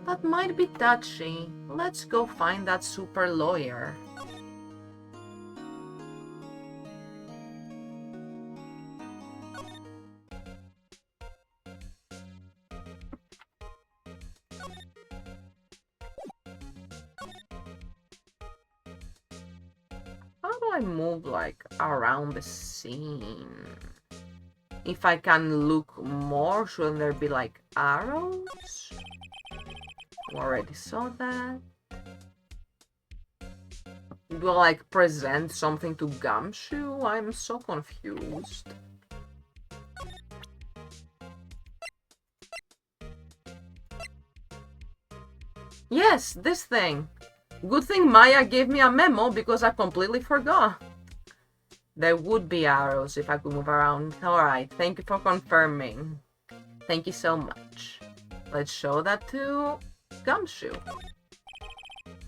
That might be touchy. Let's go find that super lawyer. How do I move, like, around the scene? If I can look more, shouldn't there be, like, arrows? Already saw that. Will I, like, present something to Gumshoe? I'm so confused. Yes, this thing. Good thing Maya gave me a memo because I completely forgot. There would be arrows if I could move around. Alright, thank you for confirming. Thank you so much. Let's show that to Gumshoe.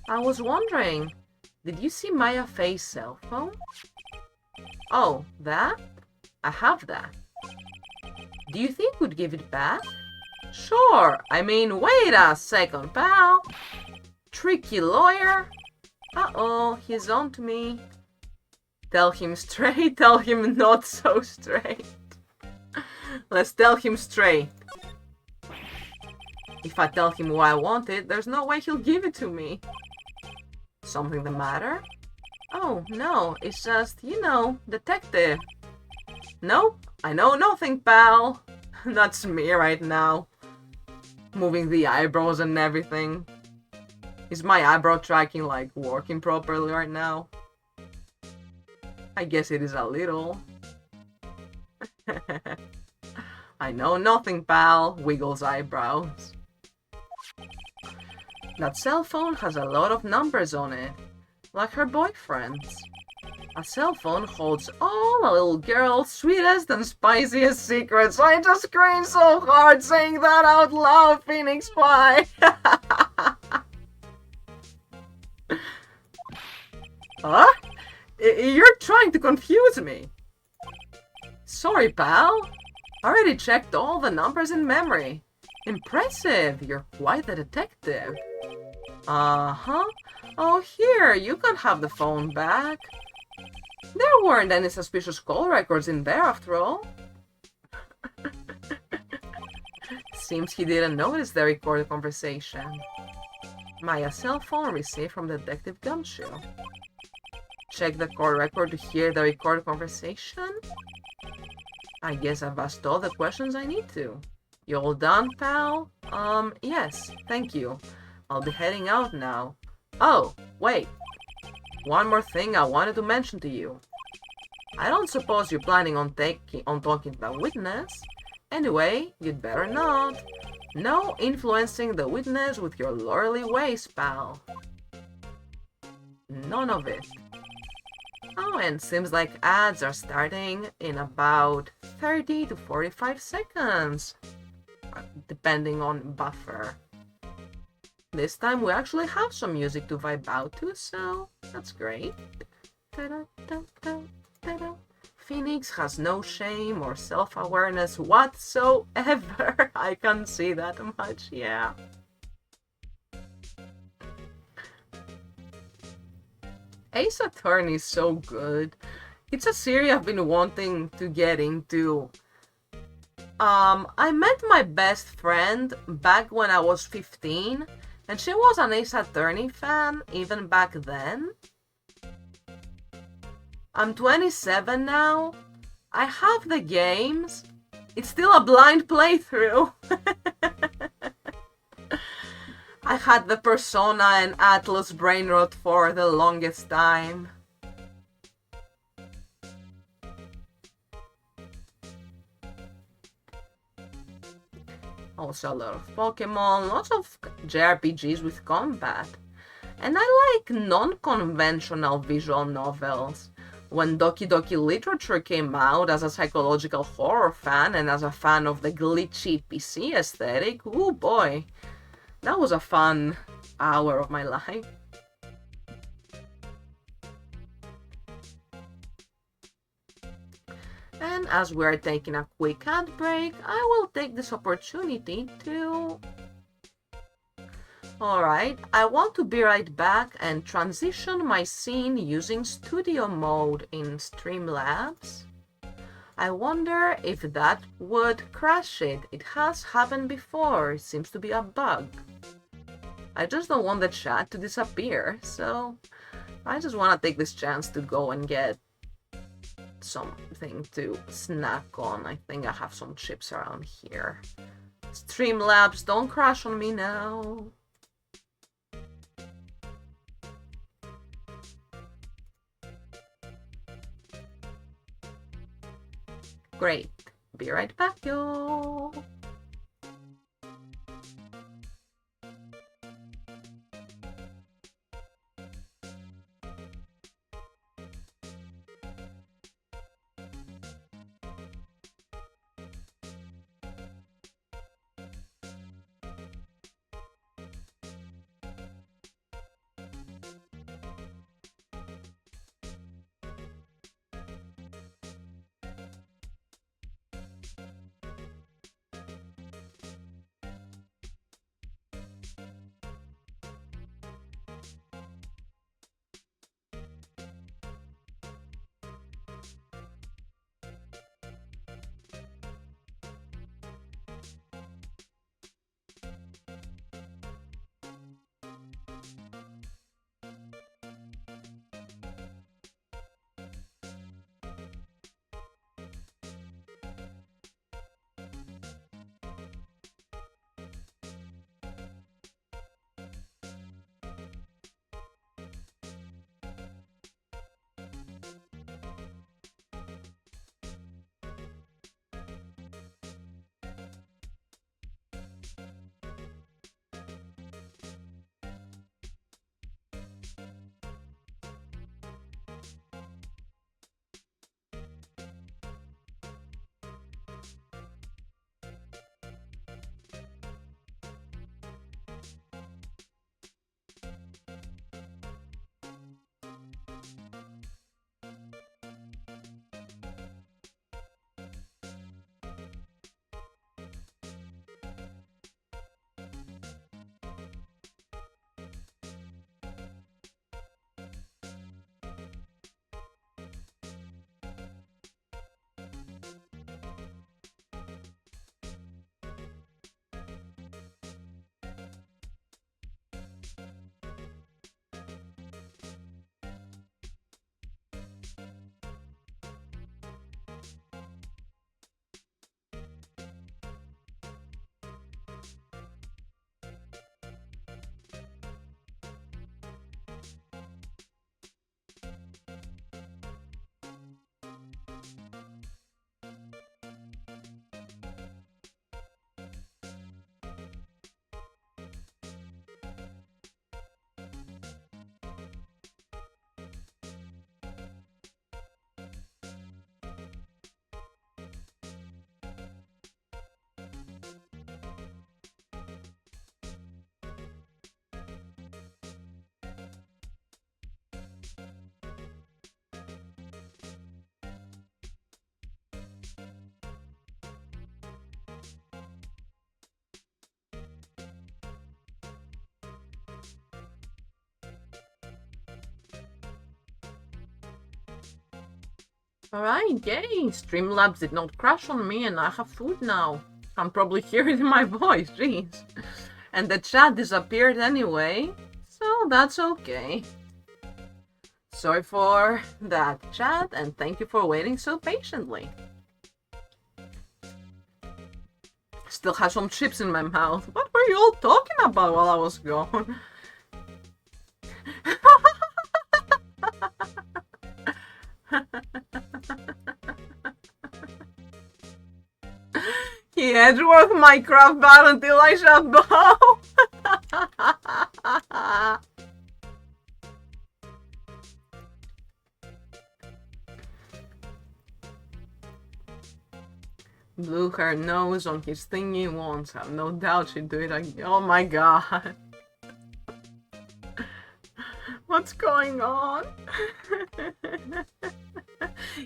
I was wondering, did you see Maya Faye's cell phone? Oh, that? I have that. Do you think we'd give it back? Sure, I mean, wait a second, pal. Tricky lawyer? Uh-oh, he's on to me. Tell him straight, tell him not so straight. Let's tell him straight. If I tell him what I wanted, there's no way he'll give it to me. Something the matter? Oh, no, it's just, you know, detective. No, I know nothing, pal. That's me right now. Moving the eyebrows and everything. Is my eyebrow tracking, like, working properly right now? I guess it is a little. I know nothing, pal. Wiggles eyebrows. That cell phone has a lot of numbers on it, like her boyfriend's. A cell phone holds all a little girl's sweetest and spiciest secrets. I just screamed so hard saying that out loud, Phoenix Pie! Huh? You're trying to confuse me. Sorry, pal. I already checked all the numbers in memory. Impressive, you're quite the detective. Uh-huh. Oh, here, you can have the phone back. There weren't any suspicious call records in there, after all. Seems he didn't notice the recorded conversation. Maya's cell phone received from Detective Gumshoe. Check the call record to hear the recorded conversation? I guess I've asked all the questions I need to. You all done, pal? Yes, thank you. I'll be heading out now. Oh, wait. One more thing I wanted to mention to you. I don't suppose you're planning on talking to the witness. Anyway, you'd better not. No influencing the witness with your lordly ways, pal. None of it. Oh, and seems like ads are starting in about 30 to 45 seconds, depending on buffer. This time we actually have some music to vibe out to, so that's great. Phoenix has no shame or self-awareness whatsoever. I can see that much, yeah. Ace Attorney is so good. It's a series I've been wanting to get into. I met my best friend back when I was 15, and she was an Ace Attorney fan even back then. I'm 27 now. I have the games. It's still a blind playthrough. I had the Persona and Atlas brain rot for the longest time. Also a lot of Pokemon, lots of JRPGs with combat. And I like non-conventional visual novels. When Doki Doki Literature came out as a psychological horror fan and as a fan of the glitchy PC aesthetic, oh boy, that was a fun hour of my life. And as we're taking a quick ad break, I will take this opportunity to... Alright, I want to be right back and transition my scene using studio mode in Streamlabs. I wonder if that would crash it. It has happened before, it seems to be a bug. I just don't want the chat to disappear, so I just want to take this chance to go and get something to snack on. I think I have some chips around here. Streamlabs, don't crash on me now. Great. Be right back, yo. Alright, yay! Streamlabs did not crash on me and I have food now. I'm probably hearing my voice, jeez. And the chat disappeared anyway, so that's okay. Sorry for that, chat, and thank you for waiting so patiently. Still have some chips in my mouth. What were you all talking about while I was gone? He Edgeworth Minecraft bad until I shall bow. Blew her nose on his thingy once. I have no doubt she'd do it again. Oh my god. What's going on?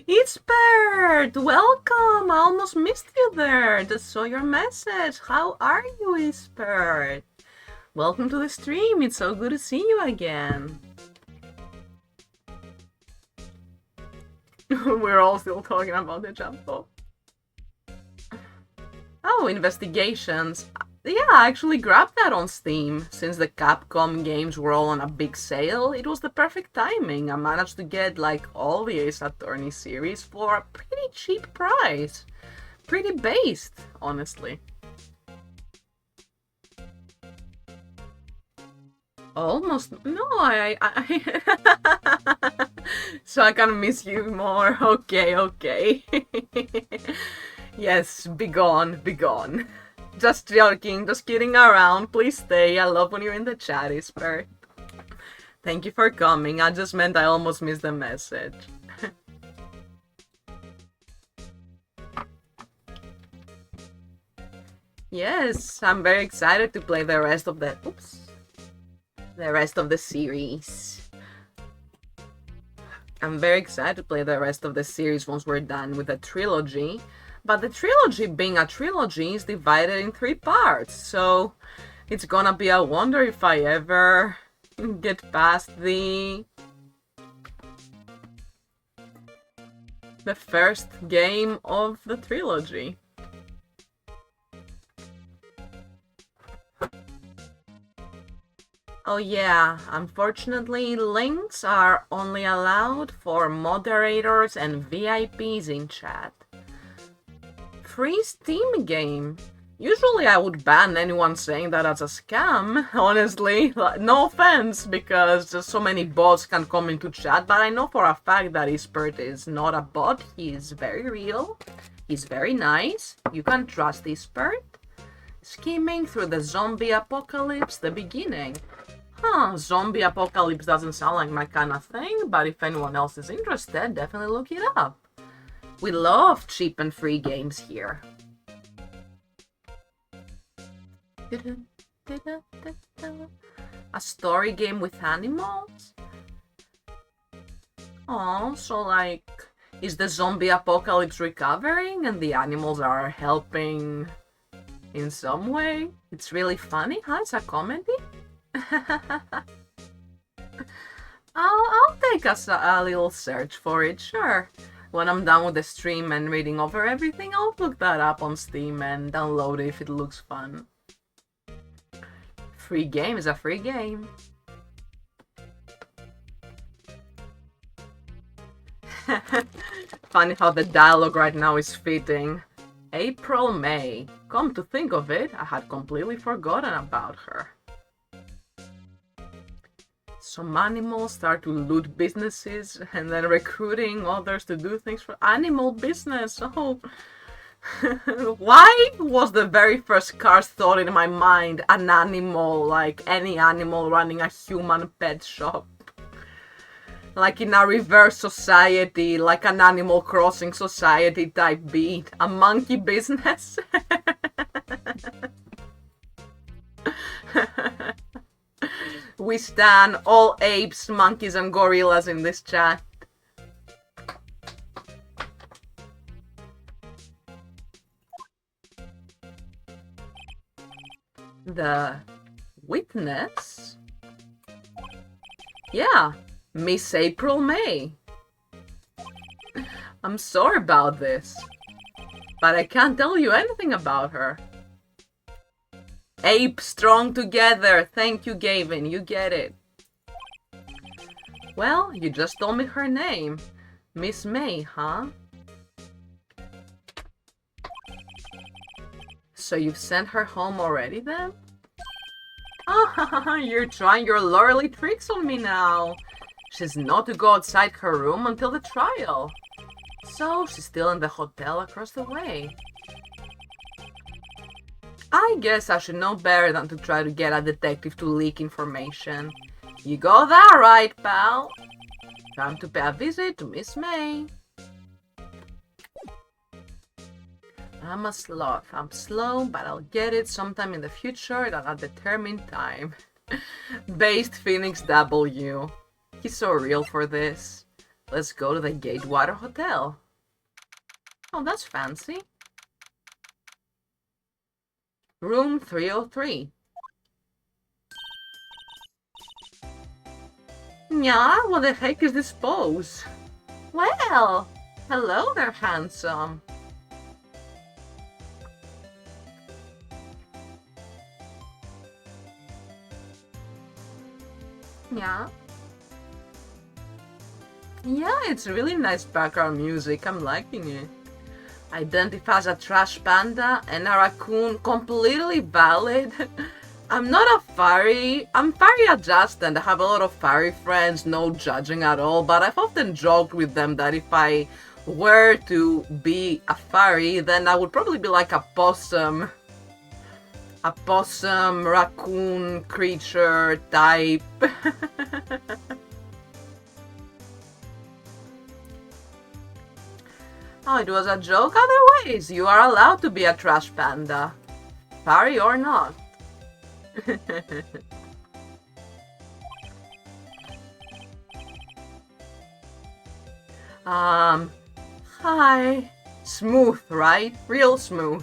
It's Bert! Welcome! I almost missed you there. Just saw your message. How are you, Ispert? Welcome to the stream. It's so good to see you again. We're all still talking about the jump ball. Oh, investigations. Yeah, I actually grabbed that on Steam. Since the Capcom games were all on a big sale, it was the perfect timing. I managed to get like all the Ace Attorney series for a pretty cheap price. Pretty based, honestly. Almost. No, So I can miss you more. Okay. Yes, be gone. Just joking, just kidding around. Please stay. I love when you're in the chat, Isper. Thank you for coming. I just meant I almost missed the message. Yes, I'm very excited to play the rest of the series. I'm very excited to play the rest of the series once we're done with the trilogy. But the trilogy, being a trilogy, is divided in 3 parts, so it's gonna be a wonder if I ever get past the first game of the trilogy. Oh yeah, unfortunately, links are only allowed for moderators and VIPs in chat. Free Steam game. Usually I would ban anyone saying that as a scam, honestly. No offense, because just so many bots can come into chat, but I know for a fact that Ispert is not a bot. He is very real. He's very nice. You can trust Ispert. Scheming through the zombie apocalypse, the beginning. Zombie apocalypse doesn't sound like my kind of thing, but if anyone else is interested, definitely look it up. We love cheap and free games here. A story game with animals? Oh, so like, is the zombie apocalypse recovering and the animals are helping in some way? It's really funny, huh? It's a comedy? I'll take a little search for it, sure. When I'm done with the stream and reading over everything, I'll look that up on Steam and download it if it looks fun. Free game is a free game. Funny how the dialogue right now is fitting. April, May. Come to think of it, I had completely forgotten about her. Some animals start to loot businesses and then recruiting others to do things for animal business. Oh, why was the very first card thought in my mind an animal, like any animal running a human pet shop? Like in a reverse society, like an Animal Crossing society type beat. A monkey business? We stan all apes, monkeys, and gorillas in this chat. The witness? Yeah, Miss April May. I'm sorry about this, but I can't tell you anything about her. Ape strong together. Thank you, Gavin. You get it. Well, you just told me her name. Miss May, huh? So you've sent her home already then? Ah, you're trying your lurely tricks on me now. She's not to go outside her room until the trial. So she's still in the hotel across the way. I guess I should know better than to try to get a detective to leak information. You got that right, pal. Time to pay a visit to Miss May. I'm a sloth. I'm slow, but I'll get it sometime in the future at a determined time. Based Phoenix W. He's so real for this. Let's go to the Gatewater Hotel. Oh, that's fancy. Room 303. Yeah, what the heck is this pose? Well, hello there, handsome. Yeah. Yeah, it's really nice background music. I'm liking it. Identify as a trash panda and a raccoon, completely valid. I'm not a furry. I'm furry adjacent. I have a lot of furry friends, no judging at all, but I've often joked with them that if I were to be a furry, then I would probably be like a possum. A possum, raccoon, creature type. Oh, it was a joke other ways. You are allowed to be a trash panda. Furry or not. Hi. Smooth, right? Real smooth.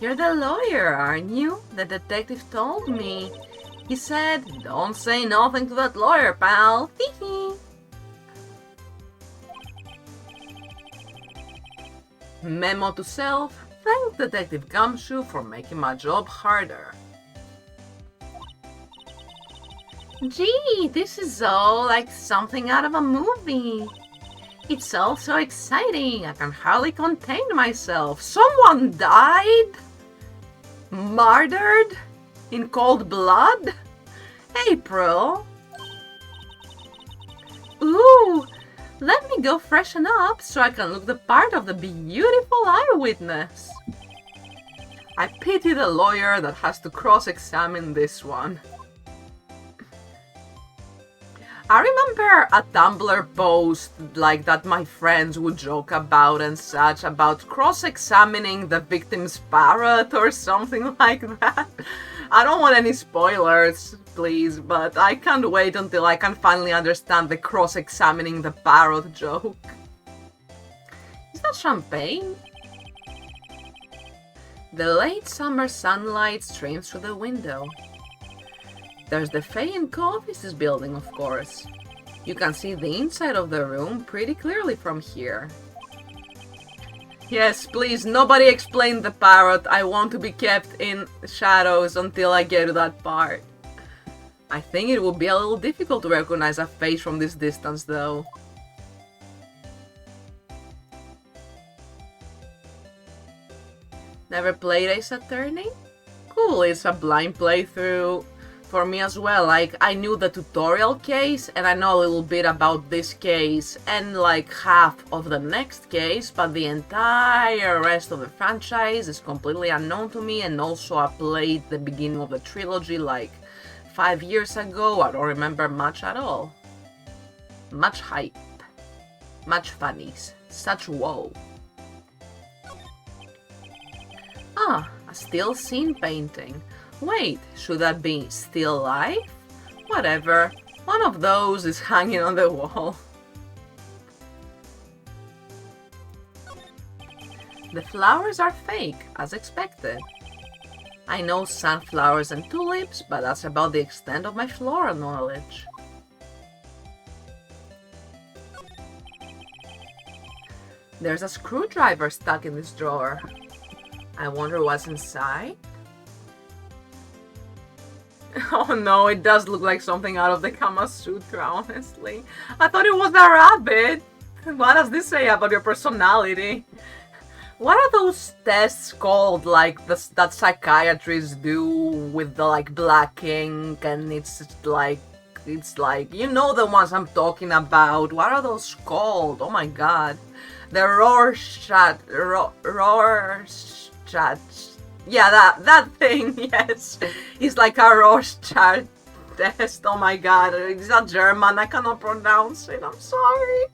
You're the lawyer, aren't you? The detective told me. He said, don't say nothing to that lawyer, pal. Hee. Memo to self, thank Detective Gumshoe for making my job harder. Gee, this is all like something out of a movie. It's all so exciting, I can hardly contain myself. Someone died? Murdered? In cold blood? April? Ooh! Let me go freshen up so I can look the part of the beautiful eyewitness. I pity the lawyer that has to cross-examine this one. I remember a Tumblr post like that my friends would joke about and such, about cross-examining the victim's parrot or something like that. I don't want any spoilers, please, but I can't wait until I can finally understand the cross-examining the parrot joke. Is that champagne? The late summer sunlight streams through the window. There's the Fay & Co. offices building, of course. You can see the inside of the room pretty clearly from here. Yes, please, nobody explain the parrot. I want to be kept in shadows until I get to that part. I think it will be a little difficult to recognize a face from this distance, though. Never played Ace Attorney? Cool, it's a blind playthrough for me as well. Like, I knew the tutorial case, and I know a little bit about this case, and like half of the next case, but the entire rest of the franchise is completely unknown to me, and also I played the beginning of the trilogy like 5 years ago. I don't remember much at all. Much hype. Much funnies. Such woe. Ah, a still scene painting. Wait, should that be still life? Whatever, one of those is hanging on the wall. The flowers are fake, as expected. I know sunflowers and tulips, but that's about the extent of my floral knowledge. There's a screwdriver stuck in this drawer. I wonder what's inside. Oh no, it does look like something out of the Kama Sutra, honestly. I thought it was a rabbit. What does this say about your personality? What are those tests called, like, that psychiatrists do with the, like, black ink, and it's like, you know the ones I'm talking about. What are those called? Oh my god. The Rorschach, yeah, that thing, yes. It's like a Rorschach test, oh my god. It's a German, I cannot pronounce it, I'm sorry.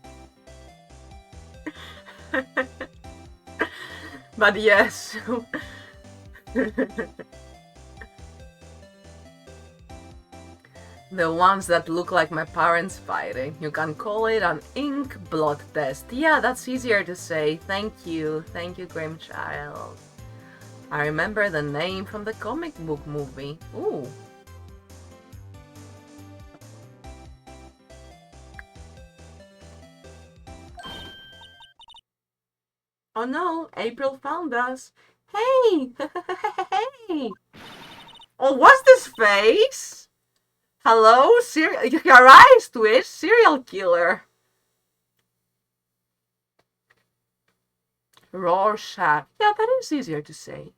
But yes. The ones that look like my parents fighting. You can call it an ink blot test. Yeah, that's easier to say. Thank you, Grimchild. I remember the name from the comic book movie. Ooh. Oh no, April found us. Hey! Hey! Oh, what's this face? Hello? Your eyes twitch? Serial killer. Rorschach. Yeah, that is easier to say.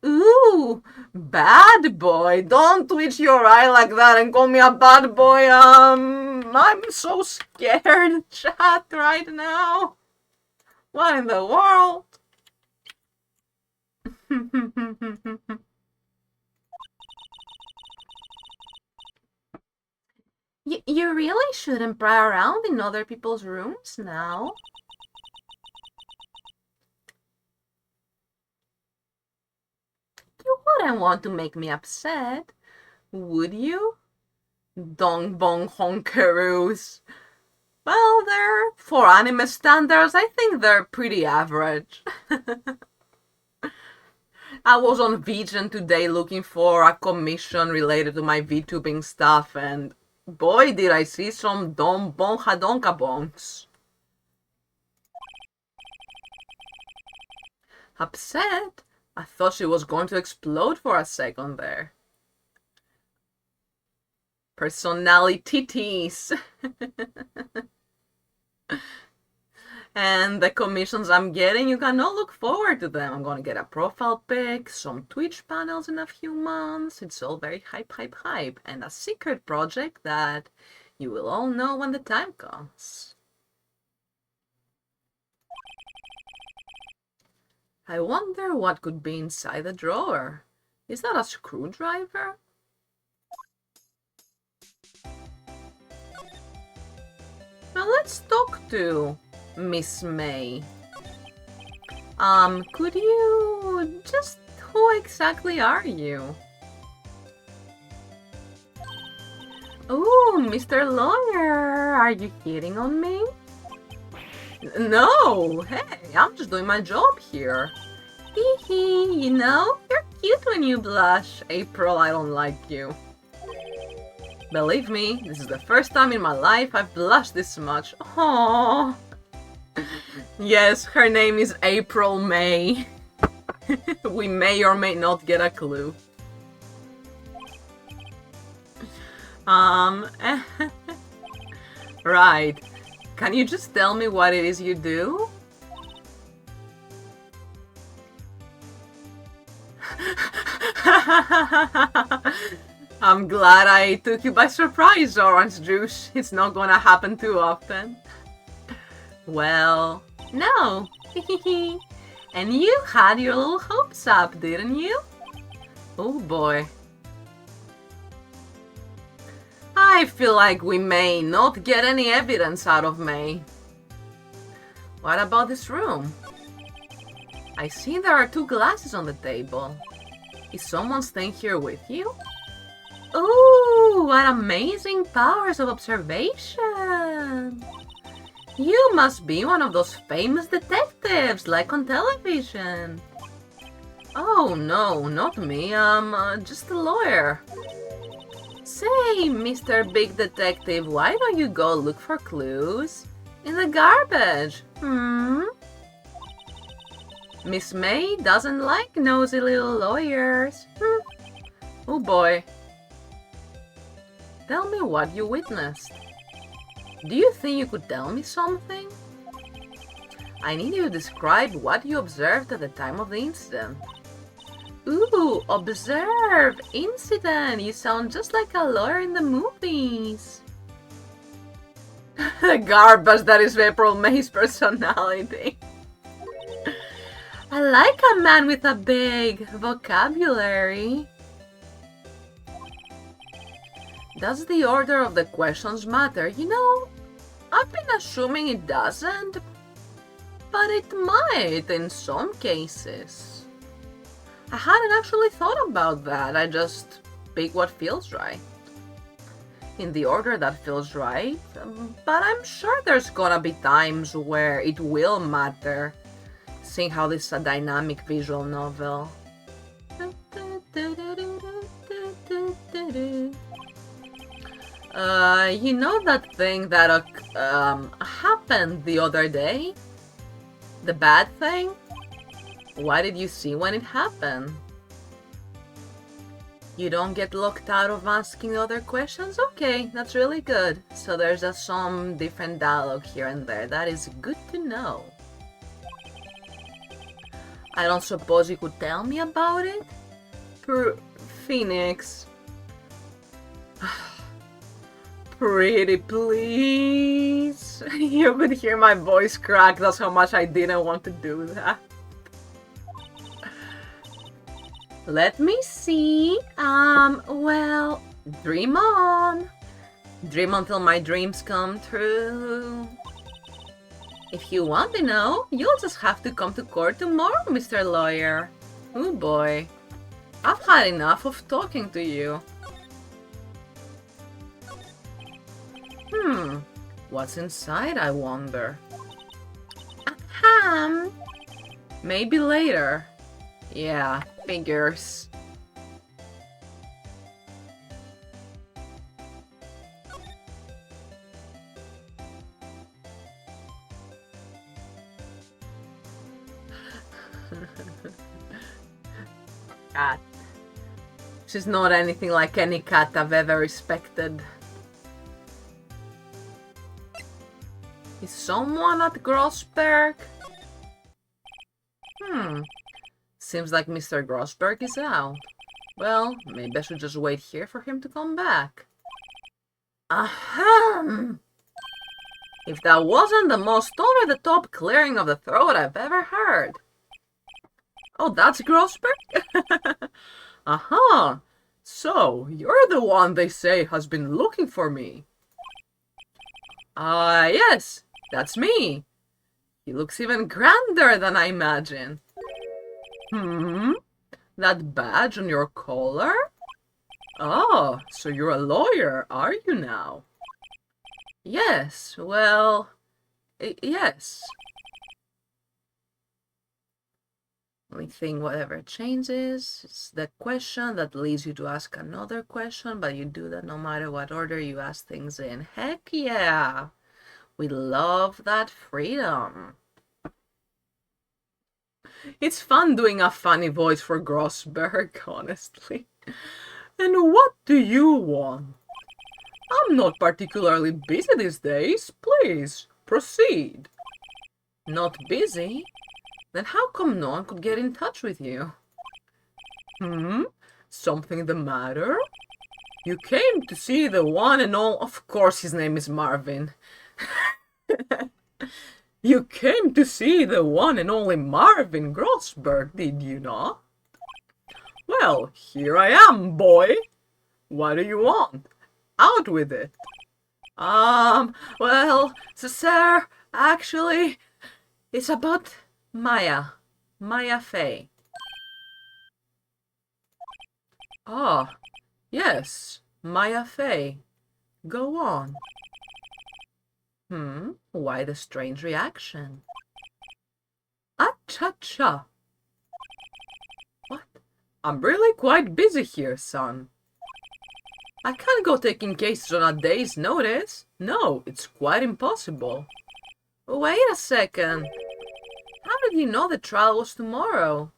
Ooh, bad boy. Don't twitch your eye like that and call me a bad boy. I'm so scared, chat, right now. What in the world? You really shouldn't pry around in other people's rooms now. You wouldn't want to make me upset, would you? Dong bong honkeroos. Well, for anime standards, I think they're pretty average. I was on VGen today looking for a commission related to my VTubing stuff, and boy, did I see some dong bong hadonka bongs. Upset? I thought she was going to explode for a second there. Personalities. And the commissions I'm getting, you cannot look forward to them. I'm gonna get a profile pic, some Twitch panels in a few months. It's all very hype, hype, hype. And a secret project that you will all know when the time comes. I wonder what could be inside the drawer. Is that a screwdriver? Now let's talk to Miss May. Could you who exactly are you? Oh, Mr. Lawyer, are you hitting on me? No, hey, I'm just doing my job here. Hee hee, you know, you're cute when you blush. April, I don't like you. Believe me, this is the first time in my life I've blushed this much. Aww. Yes, her name is April May. We may or may not get a clue. Right. Can you just tell me what it is you do? I'm glad I took you by surprise, Orange Juice. It's not gonna happen too often. Well, no. And you had your little hopes up, didn't you? Oh boy. I feel like we may not get any evidence out of May. What about this room? I see there are 2 glasses on the table. Is someone staying here with you? Ooh, what amazing powers of observation! You must be one of those famous detectives, like on television. Oh no, not me, just a lawyer. Say, Mr. Big Detective, why don't you go look for clues? In the garbage. Miss May doesn't like nosy little lawyers. Oh boy. Tell me what you witnessed. Do you think you could tell me something? I need you to describe what you observed at the time of the incident. Ooh, observe! Incident! You sound just like a lawyer in the movies. The garbage that is April May's personality. I like a man with a big vocabulary. Does the order of the questions matter? You know, I've been assuming it doesn't, but it might in some cases. I hadn't actually thought about that. I just pick what feels right. In the order that feels right, but I'm sure there's gonna be times where it will matter, seeing how this is a dynamic visual novel. You know that thing that happened the other day? The bad thing? What did you see when it happened? You don't get locked out of asking other questions? Okay, that's really good. So there's some different dialogue here and there. That is good to know. I don't suppose you could tell me about it? Phoenix. Pretty please. You could hear my voice crack. That's how much I didn't want to do that. Let me see. Well, dream on. Dream until my dreams come true. If you want to know, you'll just have to come to court tomorrow, Mr. Lawyer. Oh boy. I've had enough of talking to you. What's inside, I wonder? Ahem. Maybe later. Yeah, figures. Cat. She's not anything like any cat I've ever respected. Is someone at Grossberg? Seems like Mr. Grossberg is out. Well, maybe I should just wait here for him to come back. Ahem! If that wasn't the most over-the-top clearing of the throat I've ever heard. Oh, that's Grossberg? Aha! So, you're the one they say has been looking for me. Yes, that's me. He looks even grander than I imagine. That badge on your collar? Oh, so you're a lawyer, are you now? Yes, well, yes. Only thing whatever changes is the question that leads you to ask another question, but you do that no matter what order you ask things in. Heck yeah! We love that freedom. It's fun doing a funny voice for Grossberg, honestly. And what do you want? I'm not particularly busy these days. Please, proceed. Not busy? Then how come no one could get in touch with you? Something the matter? You came to see the one and all... Of course his name is Marvin. You came to see the one and only Marvin Grossberg, did you not? Well, here I am, boy. What do you want? Out with it. Well, sir, actually, it's about Maya Fey. Ah, yes, Maya Fey. Go on. Why the strange reaction? Cha-cha. What? I'm really quite busy here, son. I can't go taking cases on a day's notice. No, it's quite impossible. Wait a second. How did you know the trial was tomorrow?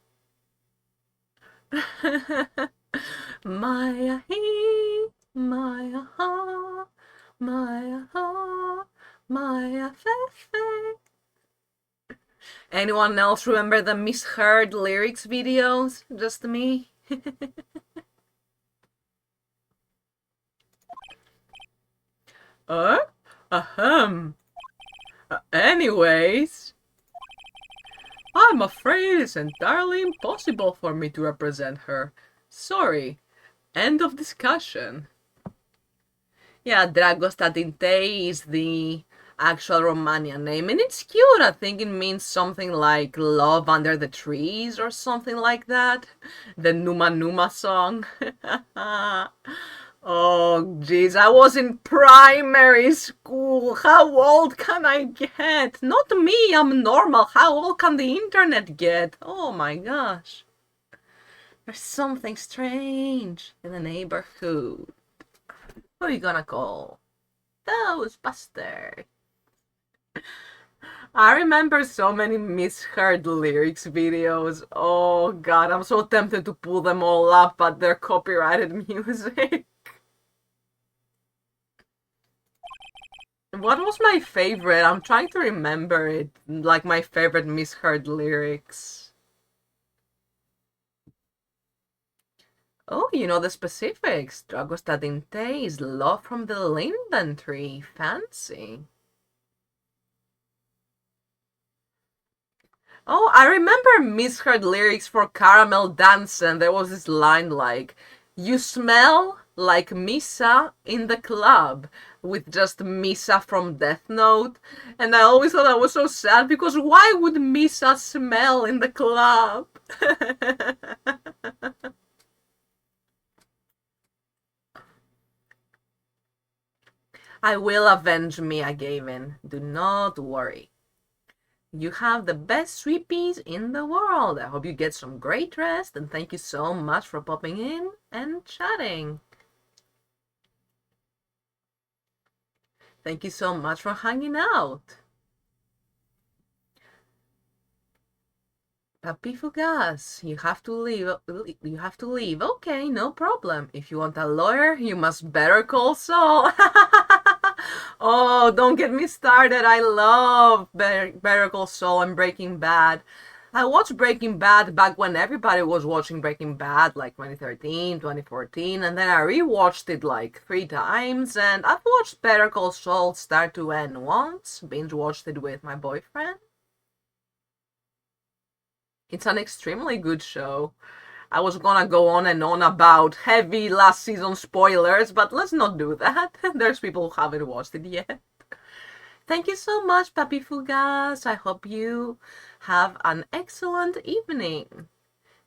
Maya he, Maya ha, Maya ha, Maya fe. Anyone else remember the misheard lyrics videos? Just me? Uh? Ahem. Anyways, I'm afraid it's entirely impossible for me to represent her. Sorry. End of discussion. Yeah, Dragostate is the actual Romanian name, and it's cute. I think it means something like love under the trees or something like that. The Numa Numa song. Oh, jeez, I was in primary school. How old can I get? Not me, I'm normal. How old can the internet get? Oh my gosh. There's something strange in the neighborhood. Who are you gonna call? Ghostbuster. I remember so many misheard lyrics videos. Oh god, I'm so tempted to pull them all up, but they're copyrighted music. What was my favorite? I'm trying to remember it. Like my favorite misheard lyrics. Oh, you know the specifics. Dragostadinte is love from the linden tree. Fancy. Oh, I remember misheard lyrics for Caramel Dancing. There was this line like, you smell like Misa in the club, with just Misa from Death Note. And I always thought that was so sad because why would Misa smell in the club? I will avenge Mia Gavin. Do not worry. You have the best sweepies in the world. I hope you get some great rest, and thank you so much for popping in and chatting. Thank you so much for hanging out. Papi Fugas, you have to leave. You have to leave. Okay, no problem. If you want a lawyer, you must better call Saul. Oh, don't get me started. I love Better Call Saul and Breaking Bad. I watched Breaking Bad back when everybody was watching Breaking Bad, like 2013, 2014, and then I rewatched it like 3 times, and I've watched Better Call Saul start to end once, binge watched it with my boyfriend. It's an extremely good show. I was gonna go on and on about heavy last season spoilers, but let's not do that. There's people who haven't watched it yet. Thank you so much, Papi Fugas. I hope you have an excellent evening.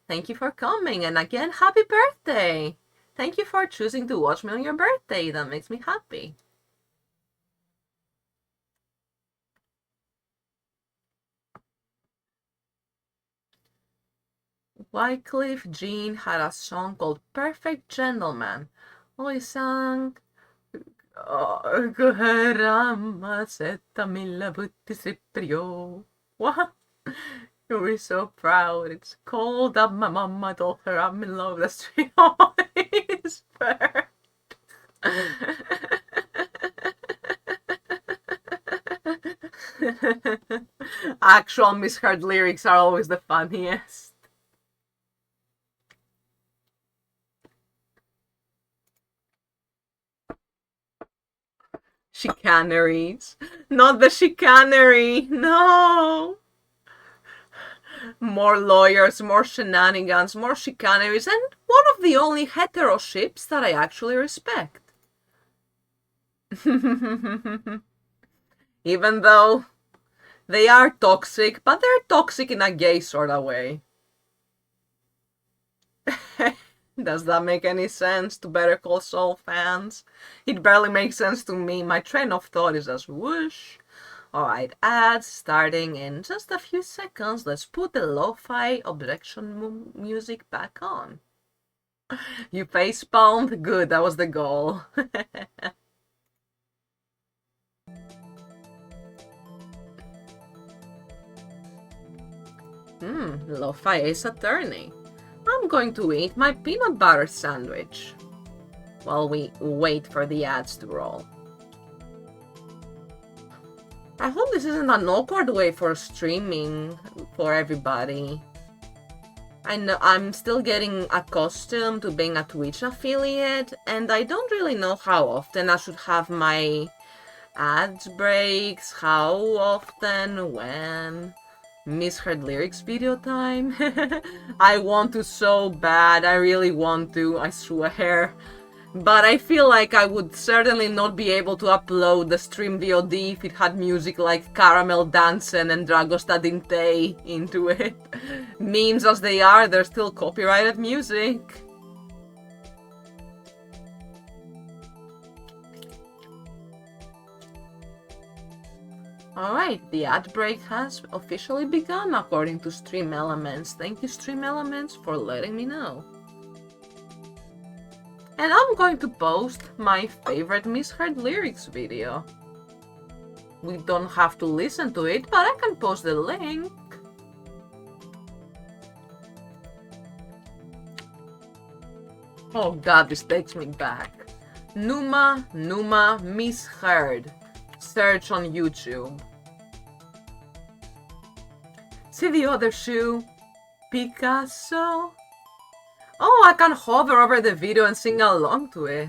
Thank you for coming, and again, happy birthday! Thank you for choosing to watch me on your birthday. That makes me happy. Wycliffe Jean had a song called Perfect Gentleman. Oh, he sang Ramma setta milla butti Ciprio. What? We're so proud. It's cold that my mama told her I'm in love. That's always fair. Actual misheard lyrics are always the funniest. Chicaneries. Not the chicanery. No. More lawyers, more shenanigans, more chicaneries, and one of the only hetero ships that I actually respect. Even though they are toxic, but they're toxic in a gay sort of way. Does that make any sense to Better Call Saul fans? It barely makes sense to me. My train of thought is just whoosh. Alright, ads starting in just a few seconds. Let's put the lo-fi objection music back on. You facepalmed? Good, that was the goal. Lo-fi Ace Attorney. I'm going to eat my peanut butter sandwich while we wait for the ads to roll. I hope this isn't an awkward way for streaming for everybody. I know I'm still getting accustomed to being a Twitch affiliate, and I don't really know how often I should have my ads breaks, how often, when. Misheard lyrics video time. I want to so bad, I really want to, I swear. But I feel like I would certainly not be able to upload the stream VOD if it had music like Caramel Dancing and Dragosta Dinte into it. Memes as they are, they're still copyrighted music. Alright, the ad break has officially begun according to Stream Elements. Thank you, Stream Elements, for letting me know. And I'm going to post my favorite misheard lyrics video. We don't have to listen to it, but I can post the link. Oh god, this takes me back. Numa misheard. Search on YouTube. See the other shoe? Picasso? Oh, I can hover over the video and sing along to it.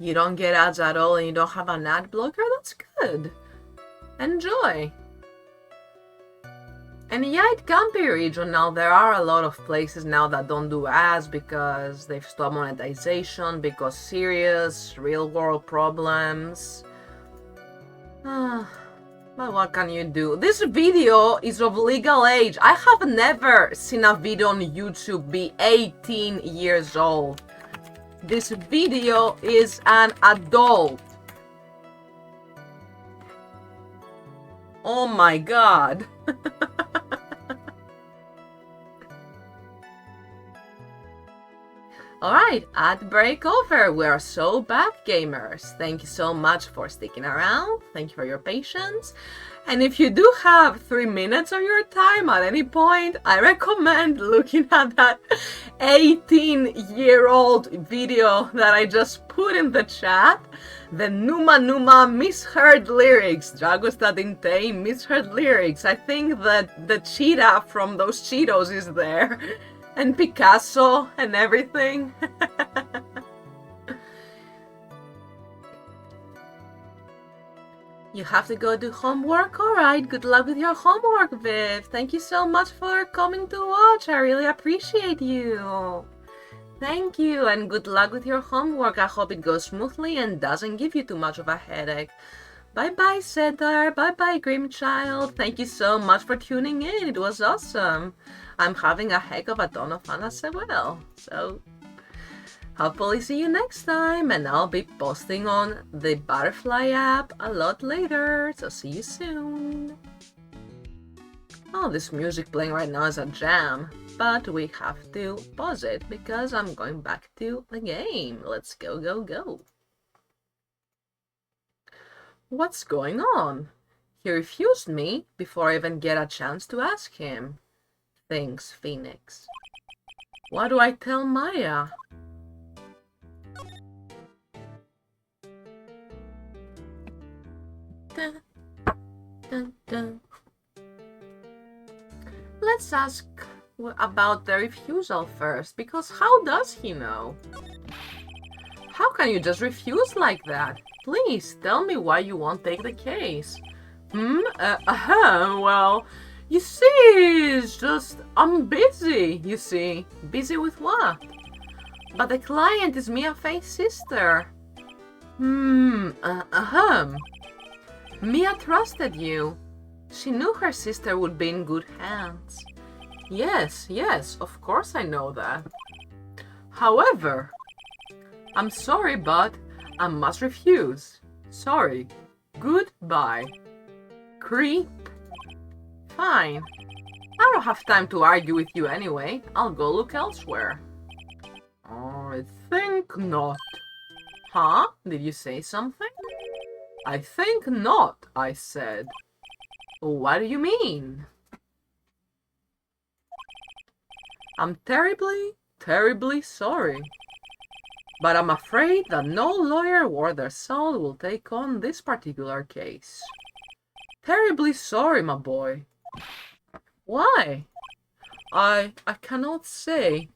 You don't get ads at all and you don't have an ad blocker? That's good. Enjoy. And yeah, it can be regional. There are a lot of places now that don't do ads because they've stopped monetization, because serious real-world problems. But what can you do? This video is of legal age. I have never seen a video on YouTube be 18 years old. This video is an adult. Oh my god. Alright, ad break over. We are so back, gamers. Thank you so much for sticking around. Thank you for your patience. And if you do have 3 minutes of your time at any point, I recommend looking at that 18-year-old video that I just put in the chat. The Numa misheard lyrics. Dragosta Dinte misheard lyrics. I think that the cheetah from those Cheetos is there. And Picasso and everything. You have to go do homework? Alright, good luck with your homework, Viv. Thank you so much for coming to watch. I really appreciate you. Thank you, and good luck with your homework. I hope it goes smoothly and doesn't give you too much of a headache. Bye-bye, Cedar. Bye-bye, Grimchild. Thank you so much for tuning in. It was awesome. I'm having a heck of a ton of fun as well. So, hopefully see you next time. And I'll be posting on the Butterfly app a lot later. So see you soon. Oh, this music playing right now is a jam. But we have to pause it because I'm going back to the game. Let's go, go, go. What's going on? He refused me before I even get a chance to ask him. Thanks, Phoenix. What do I tell Maya? Dun, dun, dun. Let's ask about the refusal first, because how does he know? How can you just refuse like that? Please, tell me why you won't take the case. Well, you see, it's just, I'm busy, you see. Busy with what? But the client is Mia Faye's sister. Mia trusted you. She knew her sister would be in good hands. Yes, of course I know that. However, I'm sorry, but I must refuse. Sorry. Goodbye. Creep. Fine. I don't have time to argue with you anyway. I'll go look elsewhere. I think not. Huh? Did you say something? I think not, I said. What do you mean? I'm terribly, terribly sorry. But I'm afraid that no lawyer worth their salt will take on this particular case. Terribly sorry, my boy. Why? I cannot say.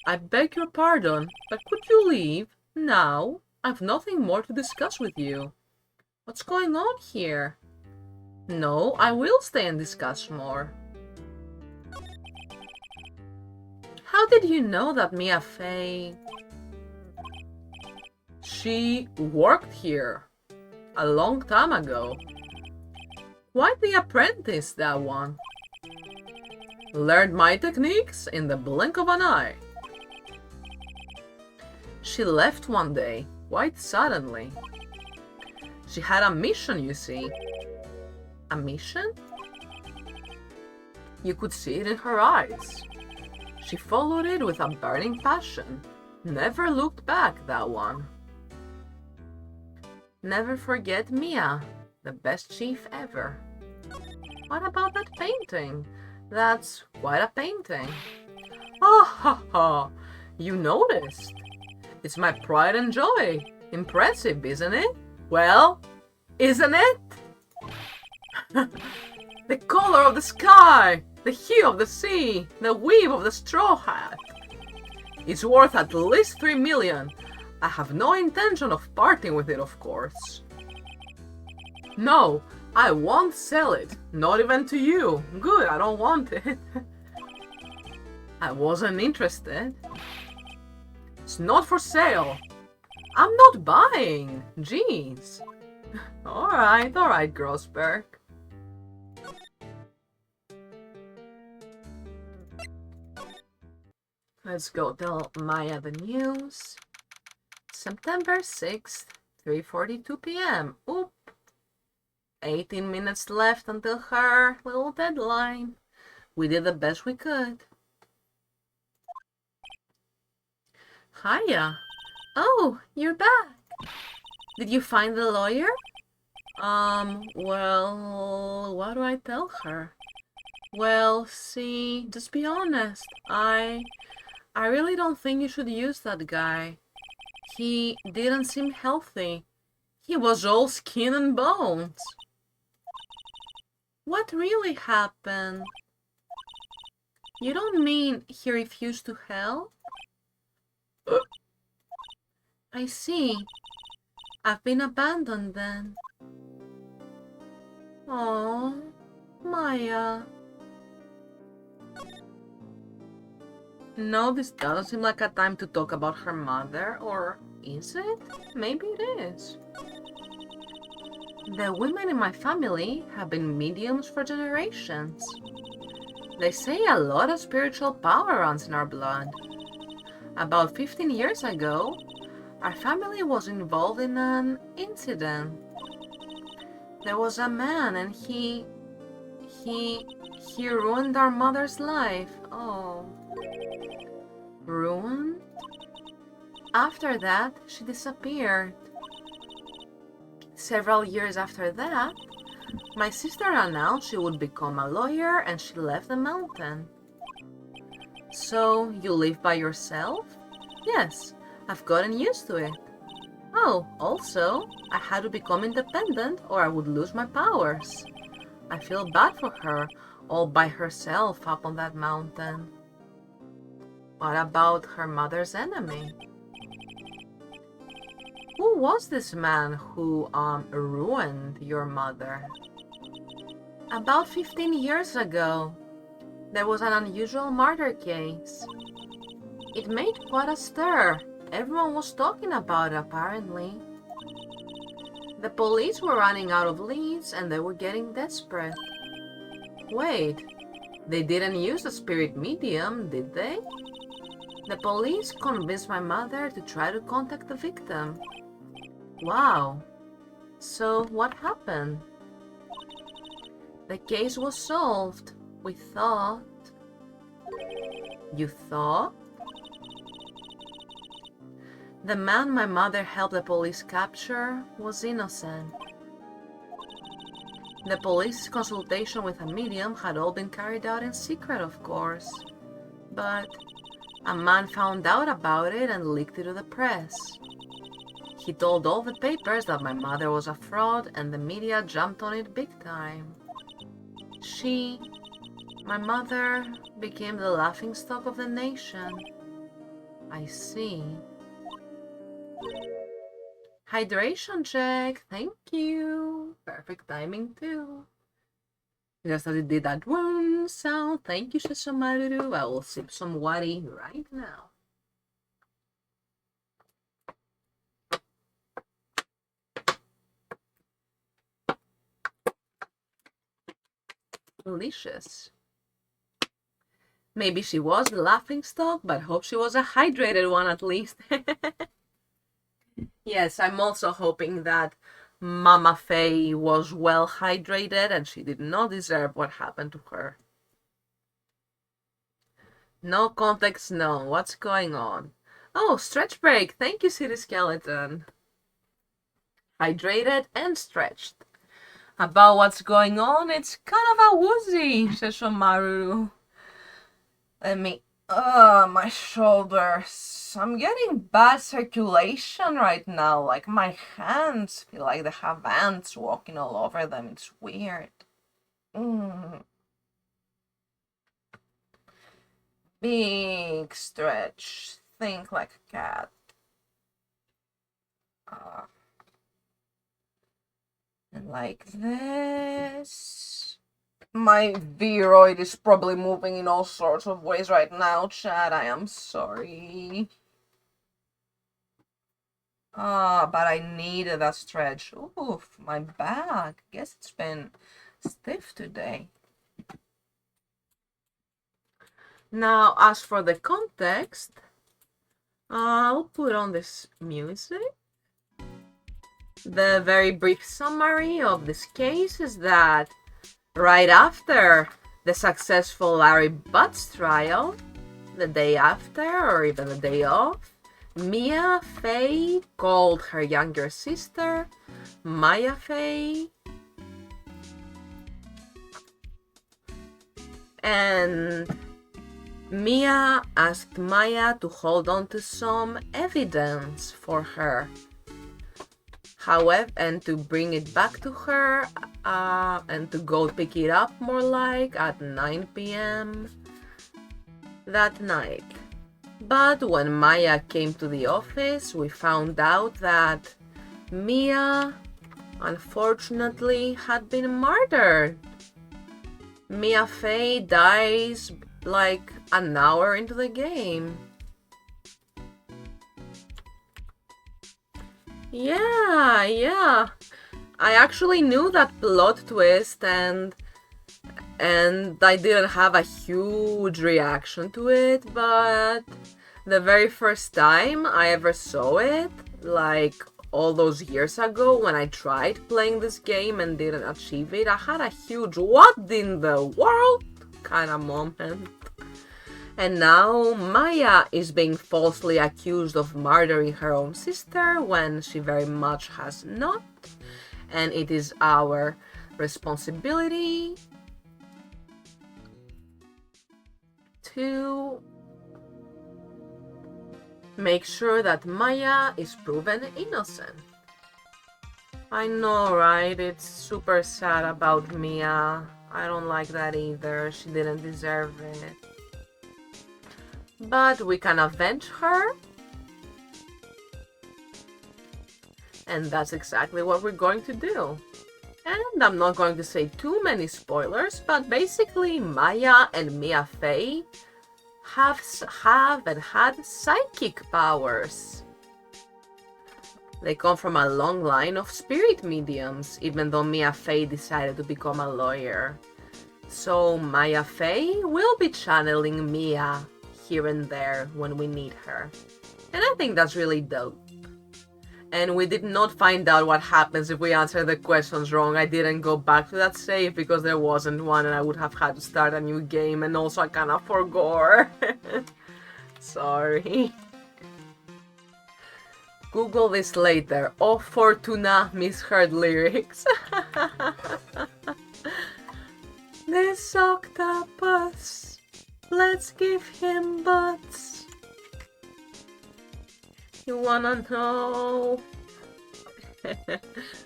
I beg your pardon, but could you leave now? I've nothing more to discuss with you. What's going on here? No, I will stay and discuss more. How did you know that Mia Fey... She worked here a long time ago. Quite the apprentice, that one. Learned my techniques in the blink of an eye. She left one day, quite suddenly. She had a mission, you see. A mission? You could see it in her eyes. She followed it with a burning passion. Never looked back, that one. Never forget Mia, the best chief ever. What about that painting? That's quite a painting. Ah ha ha! You noticed. It's my pride and joy. Impressive, isn't it? Well, isn't it? The color of the sky, the hue of the sea, the weave of the straw hat. It's worth at least 3 million. I have no intention of parting with it, of course. No, I won't sell it. Not even to you. Good, I don't want it. I wasn't interested. It's not for sale. I'm not buying. Jeez. Alright, Grossberg. Let's go tell Maya the news. September 6th, 3:42 p.m. Oop. 18 minutes left until her little deadline. We did the best we could. Hiya. Oh, you're back. Did you find the lawyer? Well, what do I tell her? Well, see, just be honest. I really don't think you should use that guy. He didn't seem healthy. He was all skin and bones. What really happened? You don't mean he refused to help? I see. I've been abandoned then. Oh, Maya. No, this doesn't seem like a time to talk about her mother, or is it? Maybe it is. The women in my family have been mediums for generations. They say a lot of spiritual power runs in our blood. About 15 years ago, our family was involved in an incident. There was a man and he ruined our mother's life. Oh. Ruined? After that, she disappeared. Several years after that, my sister announced she would become a lawyer and she left the mountain. So, you live by yourself? Yes, I've gotten used to it. Oh, also, I had to become independent or I would lose my powers. I feel bad for her, all by herself up on that mountain. What about her mother's enemy? Who was this man who, ruined your mother? About 15 years ago, there was an unusual murder case. It made quite a stir. Everyone was talking about it, apparently. The police were running out of leads and they were getting desperate. Wait, they didn't use a spirit medium, did they? The police convinced my mother to try to contact the victim. Wow. So what happened? The case was solved, we thought. You thought? The man my mother helped the police capture was innocent. The police consultation with a medium had all been carried out in secret, of course. But a man found out about it and leaked it to the press. He told all the papers that my mother was a fraud, and the media jumped on it big time. My mother, became the laughingstock of the nation. I see. Hydration check, thank you. Perfect timing too. Just as it did that one sound, thank you, Shichiro. I will sip some water right now. Delicious. Maybe she was the laughingstock, but hope she was a hydrated one at least. Yes, I'm also hoping that Mama Faye was well hydrated and she did not deserve what happened to her. No context known. What's going on? Oh, stretch break. Thank you, City Skeleton. Hydrated and stretched. About what's going on, it's kind of a woozy, says Shomaru. My shoulders. I'm getting bad circulation right now. Like, my hands feel like they have ants walking all over them. It's weird. Big stretch. Think like a cat. And like this. My viroid is probably moving in all sorts of ways right now, Chad. I am sorry. But I needed that stretch. Oof, my back. Guess it's been stiff today. Now, as for the context, I'll put on this music. The very brief summary of this case is that right after the successful Larry Butts trial, the day after or even the day of, Mia Faye called her younger sister, Maya Faye, and Mia asked Maya to hold on to some evidence for her. However, and to bring it back to her, and to go pick it up more like at 9 p.m. that night. But when Maya came to the office, we found out that Mia, unfortunately, had been murdered. Mia Faye dies like an hour into the game. Yeah. I actually knew that plot twist and I didn't have a huge reaction to it, but the very first time I ever saw it, like all those years ago when I tried playing this game and didn't achieve it, I had a huge what in the world kind of moment. And now Maya is being falsely accused of murdering her own sister when she very much has not. And it is our responsibility to make sure that Maya is proven innocent. I know, right? It's super sad about Mia. I don't like that either. She didn't deserve it. But we can avenge her. And that's exactly what we're going to do. And I'm not going to say too many spoilers, but basically Maya and Mia Faye have and had psychic powers. They come from a long line of spirit mediums, even though Mia Faye decided to become a lawyer. So Maya Faye will be channeling Mia here and there when we need her. And I think that's really dope. And we did not find out what happens if we answer the questions wrong. I didn't go back to that save because there wasn't one and I would have had to start a new game, and also I kind of forgot. Sorry. Google this later. Oh, Fortuna misheard lyrics. let's give him butts. You wanna know?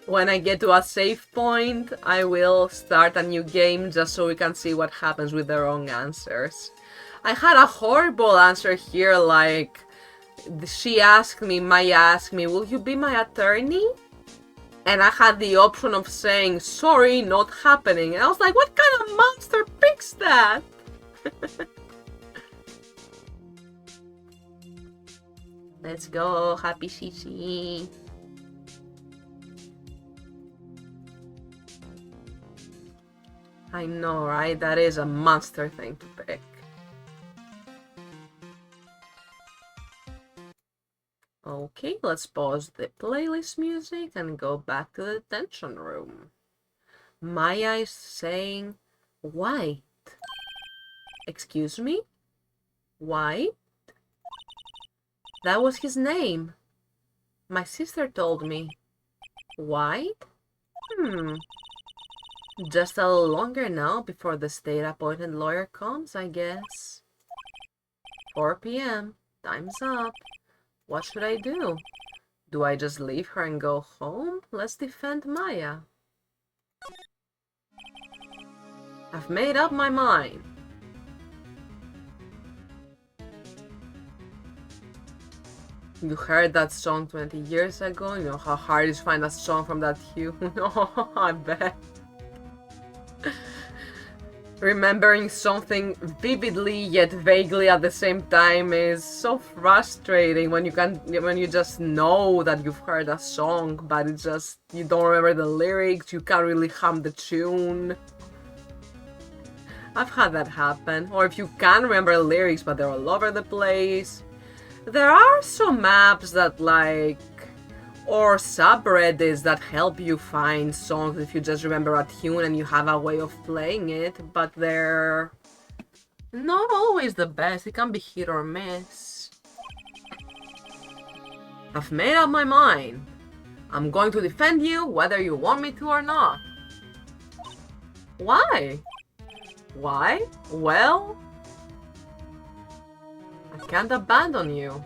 When I get to a save point, I will start a new game just so we can see what happens with the wrong answers. I had a horrible answer here, like, Maya asked me, will you be my attorney? And I had the option of saying, sorry, not happening. And I was like, what kind of monster picks that? Let's go, happy Shichi. I know, right? That is a monster thing to pick. Okay, let's pause the playlist music and go back to the detention room. Maya is saying, White. Excuse me? White? That was his name. My sister told me. White? Just a little longer now before the state-appointed lawyer comes, I guess. 4 p.m. Time's up. What should I do? Do I just leave her and go home? Let's defend Maya. I've made up my mind. You heard that song 20 years ago? You know how hard it is to find a song from that hue? No, I bet. Remembering something vividly yet vaguely at the same time is so frustrating when you just know that you've heard a song, but it's just you don't remember the lyrics, you can't really hum the tune. I've had that happen. Or if you can remember the lyrics but they're all over the place. There are some maps that or subreddits that help you find songs if you just remember a tune and you have a way of playing it, but they're not always the best. It can be hit or miss. I've made up my mind. I'm going to defend you whether you want me to or not. Why? Why? Well, I can't abandon you.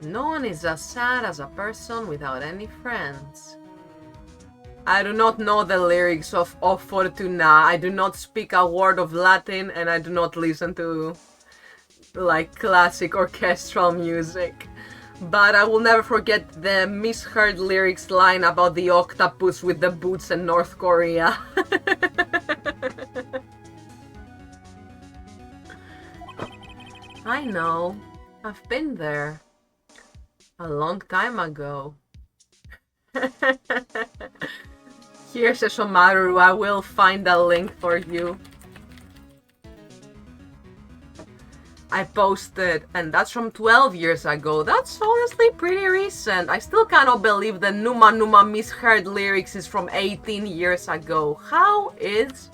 No one is as sad as a person without any friends. I do not know the lyrics of O Fortuna. I do not speak a word of Latin and I do not listen to classic orchestral music. But I will never forget the misheard lyrics line about the octopus with the boots in North Korea. I know. I've been there. A long time ago. Here's a Shomaru. I will find a link for you. I posted, and that's from 12 years ago. That's honestly pretty recent. I still cannot believe the Numa Numa misheard lyrics is from 18 years ago. How is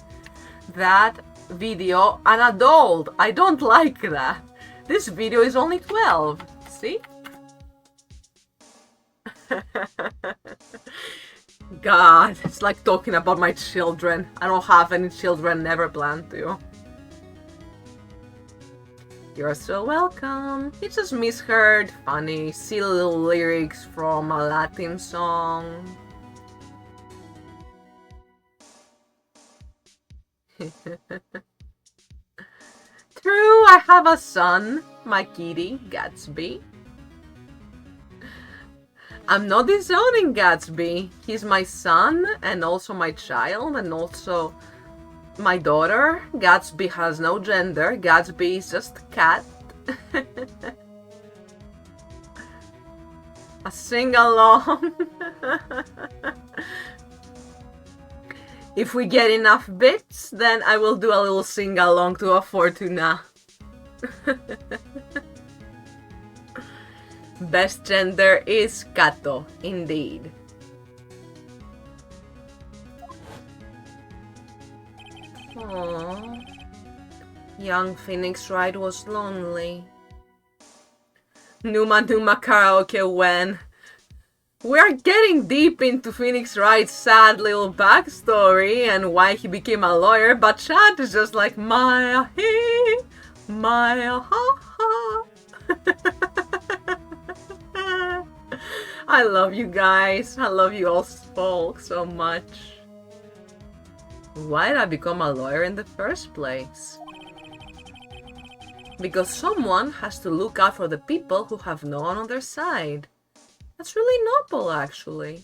that video an adult? I don't like that. This video is only 12. See? God, it's like talking about my children. I don't have any children, never plan to. You're so welcome. It's just misheard, funny, silly little lyrics from a Latin song. True, I have a son, my kitty, Gatsby. I'm not disowning Gatsby. He's my son and also my child and also my daughter. Gatsby has no gender. Gatsby is just cat. A sing-along. If we get enough bits, then I will do a little sing-along to a Fortuna. Best gender is Kato, indeed. Aww. Young Phoenix Wright was lonely. Numa Numa karaoke when We're getting deep into Phoenix Wright's sad little backstory and why he became a lawyer, but Chad is just like, Maya he, Maya ha ha. I love you guys. I love you all folk so much. Why did I become a lawyer in the first place? Because someone has to look out for the people who have no one on their side. That's really noble, actually.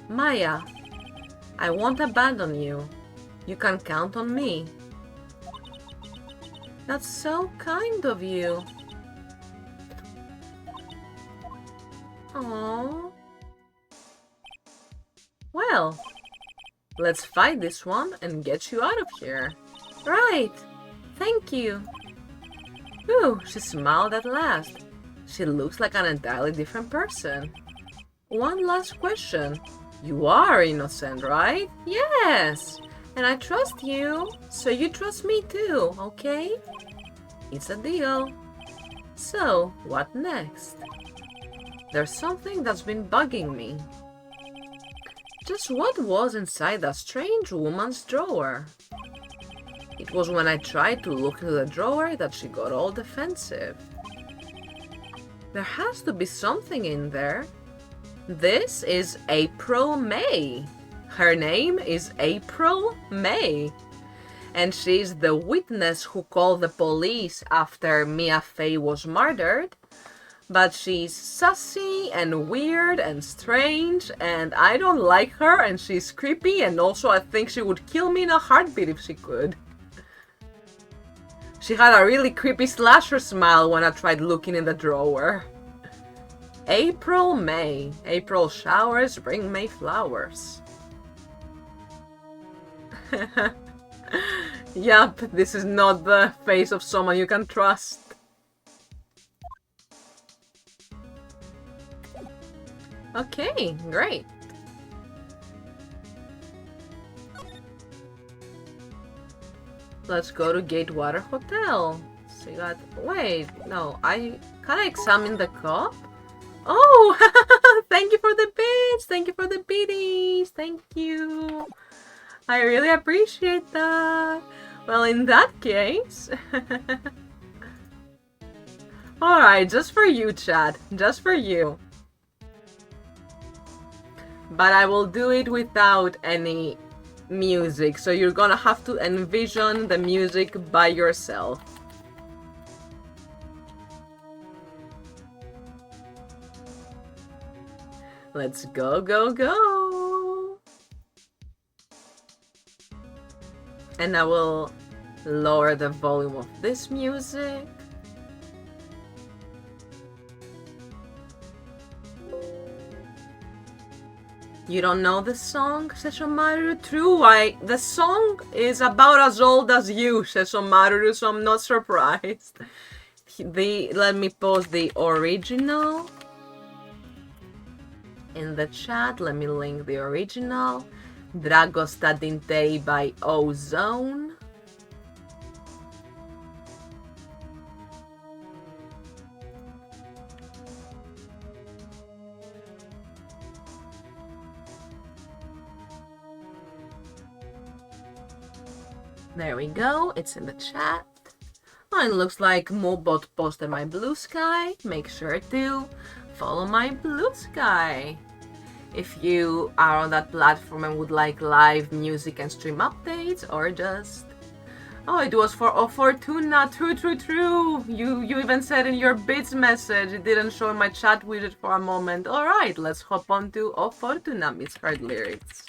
Maya, I won't abandon you. You can count on me. That's so kind of you. Aww. Well, let's fight this one and get you out of here. Right. Thank you. Ooh, she smiled at last. She looks like an entirely different person. One last question. You are innocent, right? Yes! And I trust you, so you trust me too, okay? It's a deal. So, what next? There's something that's been bugging me. Just what was inside that strange woman's drawer? It was when I tried to look into the drawer that she got all defensive. There has to be something in there. This is April May. Her name is April May. And she's the witness who called the police after Mia Fey was murdered. But she's sassy and weird and strange, and I don't like her, and she's creepy, and also I think she would kill me in a heartbeat if she could. She had a really creepy slasher smile when I tried looking in the drawer. April May. April showers bring May flowers. Yup, this is not the face of someone you can trust. Okay, great. Let's go to Gatewater Hotel. So that, wait, no, can I examine the cup? Oh, thank you for the bits, thank you for the biddies, thank you. I really appreciate that. Well, in that case, alright, just for you, Chad, just for you. But I will do it without any music, so you're gonna have to envision the music by yourself. Let's go, go, go! And I will lower the volume of this music. You don't know the song, Sesshomaru? True, the song is about as old as you, Sesshomaru, so I'm not surprised. Let me post the original in the chat. Let me link the original. Dragosta Dintei by Ozone. There we go, it's in the chat. Oh, it looks like Mobot posted my Blue Sky. Make sure to follow my Blue Sky. If you are on that platform and would like live music and stream updates, or just... Oh, it was for O Fortuna. True. You even said in your bits message, it didn't show in my chat widget for a moment. Alright, let's hop on to O Fortuna, misheard lyrics.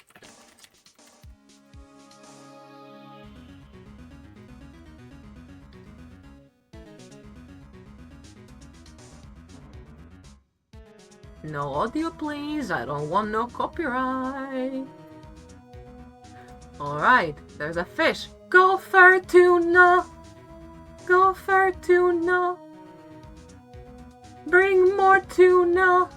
No audio, please. I don't want no copyright. Alright, there's a fish. Go for tuna. Go for tuna. Bring more tuna.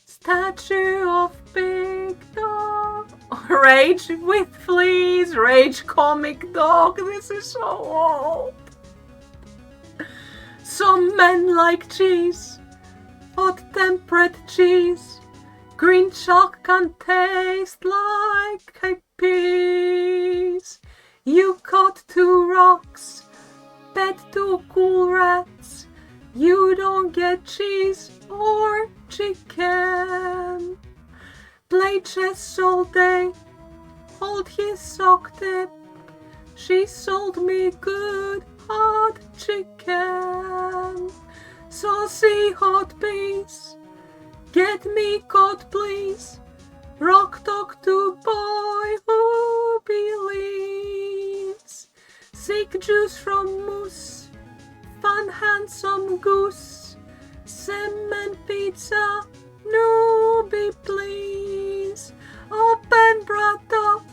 Statue of Big Dog. Rage with fleas. Rage comic dog. This is so old. Some men like cheese, hot temperate cheese. Green chalk can taste like a piece. You caught 2 rocks, pet 2 cool rats. You don't get cheese or chicken. Play chess all day, hold his sock tip. She sold me good hot chicken. Saucy hot peas, get me caught please. Rock talk to boy who believes. Sick juice from moose, fun handsome goose. Cement pizza, newbie please. Open brought up,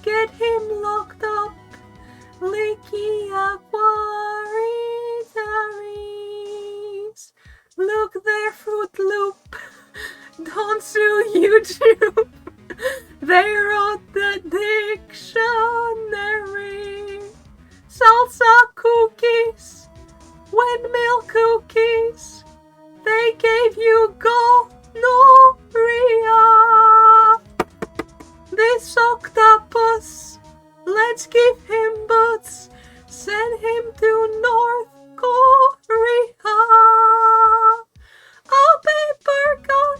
get him locked up. Leaky aquariums. Look there, Fruit Loop. Don't sue YouTube. They wrote the dictionary. Salsa cookies, windmill cookies. They gave you gonorrhea. This octopus, let's give him butts. Send him to North Korea. A paper cut,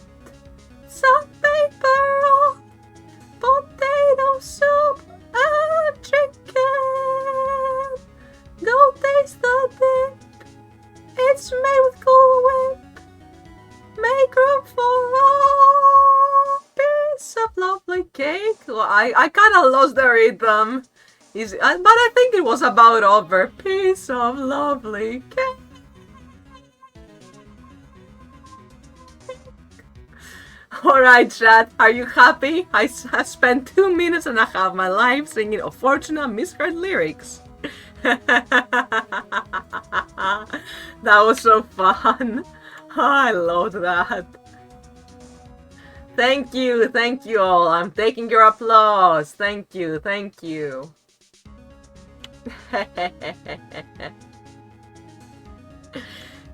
some paper roll, potato soup and chicken. Go taste the dip, it's made with Cool Whip. Make room for a piece of lovely cake. Well, I kind of lost the rhythm. But I think it was about over. Piece of lovely cake. Alright, chat, are you happy? I spent 2 minutes and a half of my life singing unfortunate misheard lyrics. That was so fun. I loved that. Thank you all. I'm taking your applause. Thank you.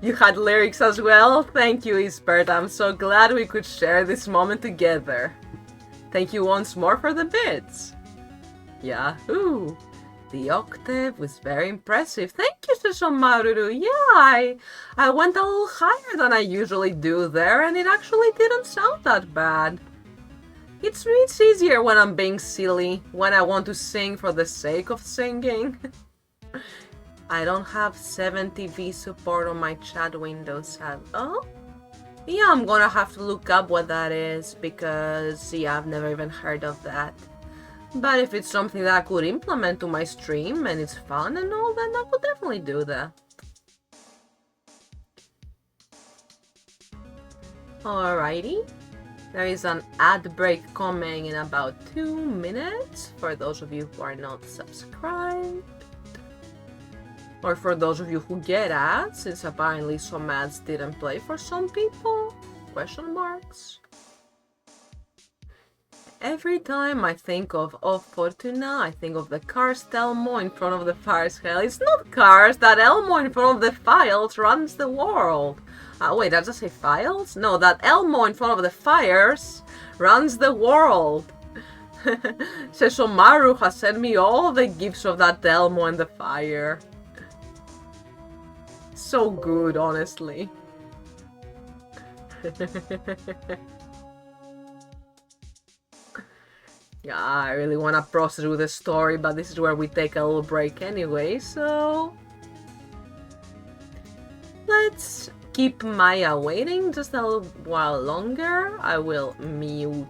You had lyrics as well? Thank you, Isbert. I'm so glad we could share this moment together. Thank you once more for the bits. Yahoo! The octave was very impressive. Thank you, Sesshomaru. Yeah, I went a little higher than I usually do there, and it actually didn't sound that bad. It's easier when I'm being silly, when I want to sing for the sake of singing. I don't have 70V support on my chat windows. Oh? Yeah, I'm gonna have to look up what that is, because, yeah, I've never even heard of that. But if it's something that I could implement to my stream and it's fun and all, then I could definitely do that. Alrighty. There is an ad break coming in about 2 minutes for those of you who are not subscribed. Or for those of you who get ads, since apparently some ads didn't play for some people? Question marks. Every time I think of Fortuna, I think of the cursed Elmo in front of the fire's hell. It's not cursed, that Elmo in front of the files runs the world. Wait, did I just say files? No, that Elmo in front of the fires runs the world. Sesshomaru has sent me all the gifts of that Elmo and the fire. So good, honestly. Yeah, I really want to proceed with the story, but this is where we take a little break anyway, so... Let's keep Maya waiting just a little while longer. I will mute.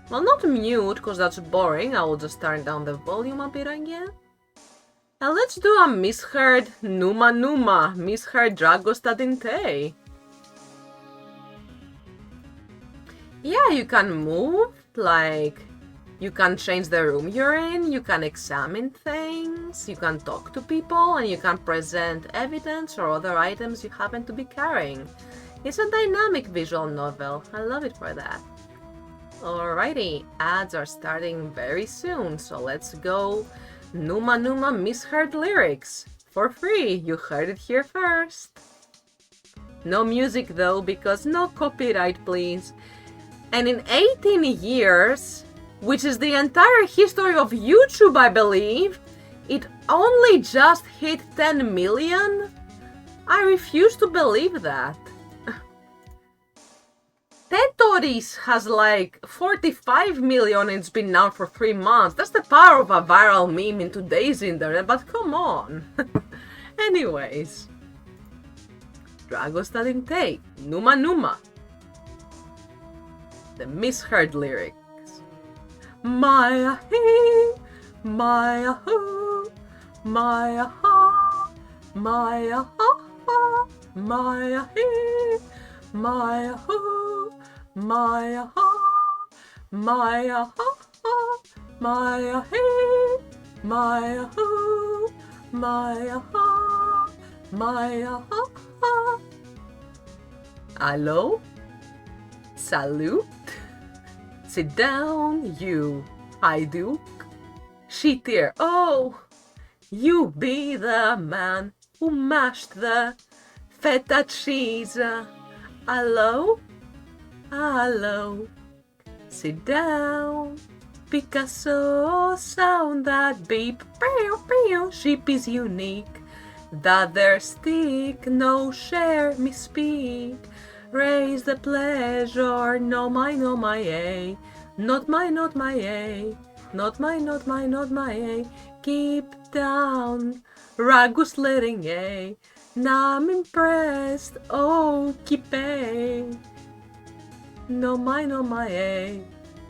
Well, not mute, because that's boring. I will just turn down the volume a bit again. And let's do a misheard Numa, misheard Dragostadinte. Yeah, you can move, like, you can change the room you're in, you can examine things, you can talk to people, and you can present evidence or other items you happen to be carrying. It's a dynamic visual novel. I love it for that. Alrighty, ads are starting very soon, so let's go. Numa misheard lyrics. for free. You heard it here first. No music though, because no copyright, please. And in 18 years, which is the entire history of YouTube, I believe, it only just hit 10 million? I refuse to believe that. Tetris has like 45 million and it's been out for 3 months. That's the power of a viral meme in today's internet, but come on. Anyways. Dragosta Dintei, Numa Numa. The misheard lyrics. Maya he, Maya hu, Maya ha, Maya ha ha, Maya he, Maya hu, Maya ha, Maya ha ha, Maya he, Maya hu, Maya ha, Maya ha ha. Hello? Salute? Sit down, you high duke. Shichiro, oh, you be the man who mashed the feta cheese. Hello? Hello? Sit down. Picasso, sound that beep. Pew, pew. Sheep is unique. That their stick, no share me speak. Raise the pleasure, no my, eh. Not my, eh. Not my, eh. Keep down, Ragus letting, eh. Now I'm impressed, oh, keep eh. No my, eh.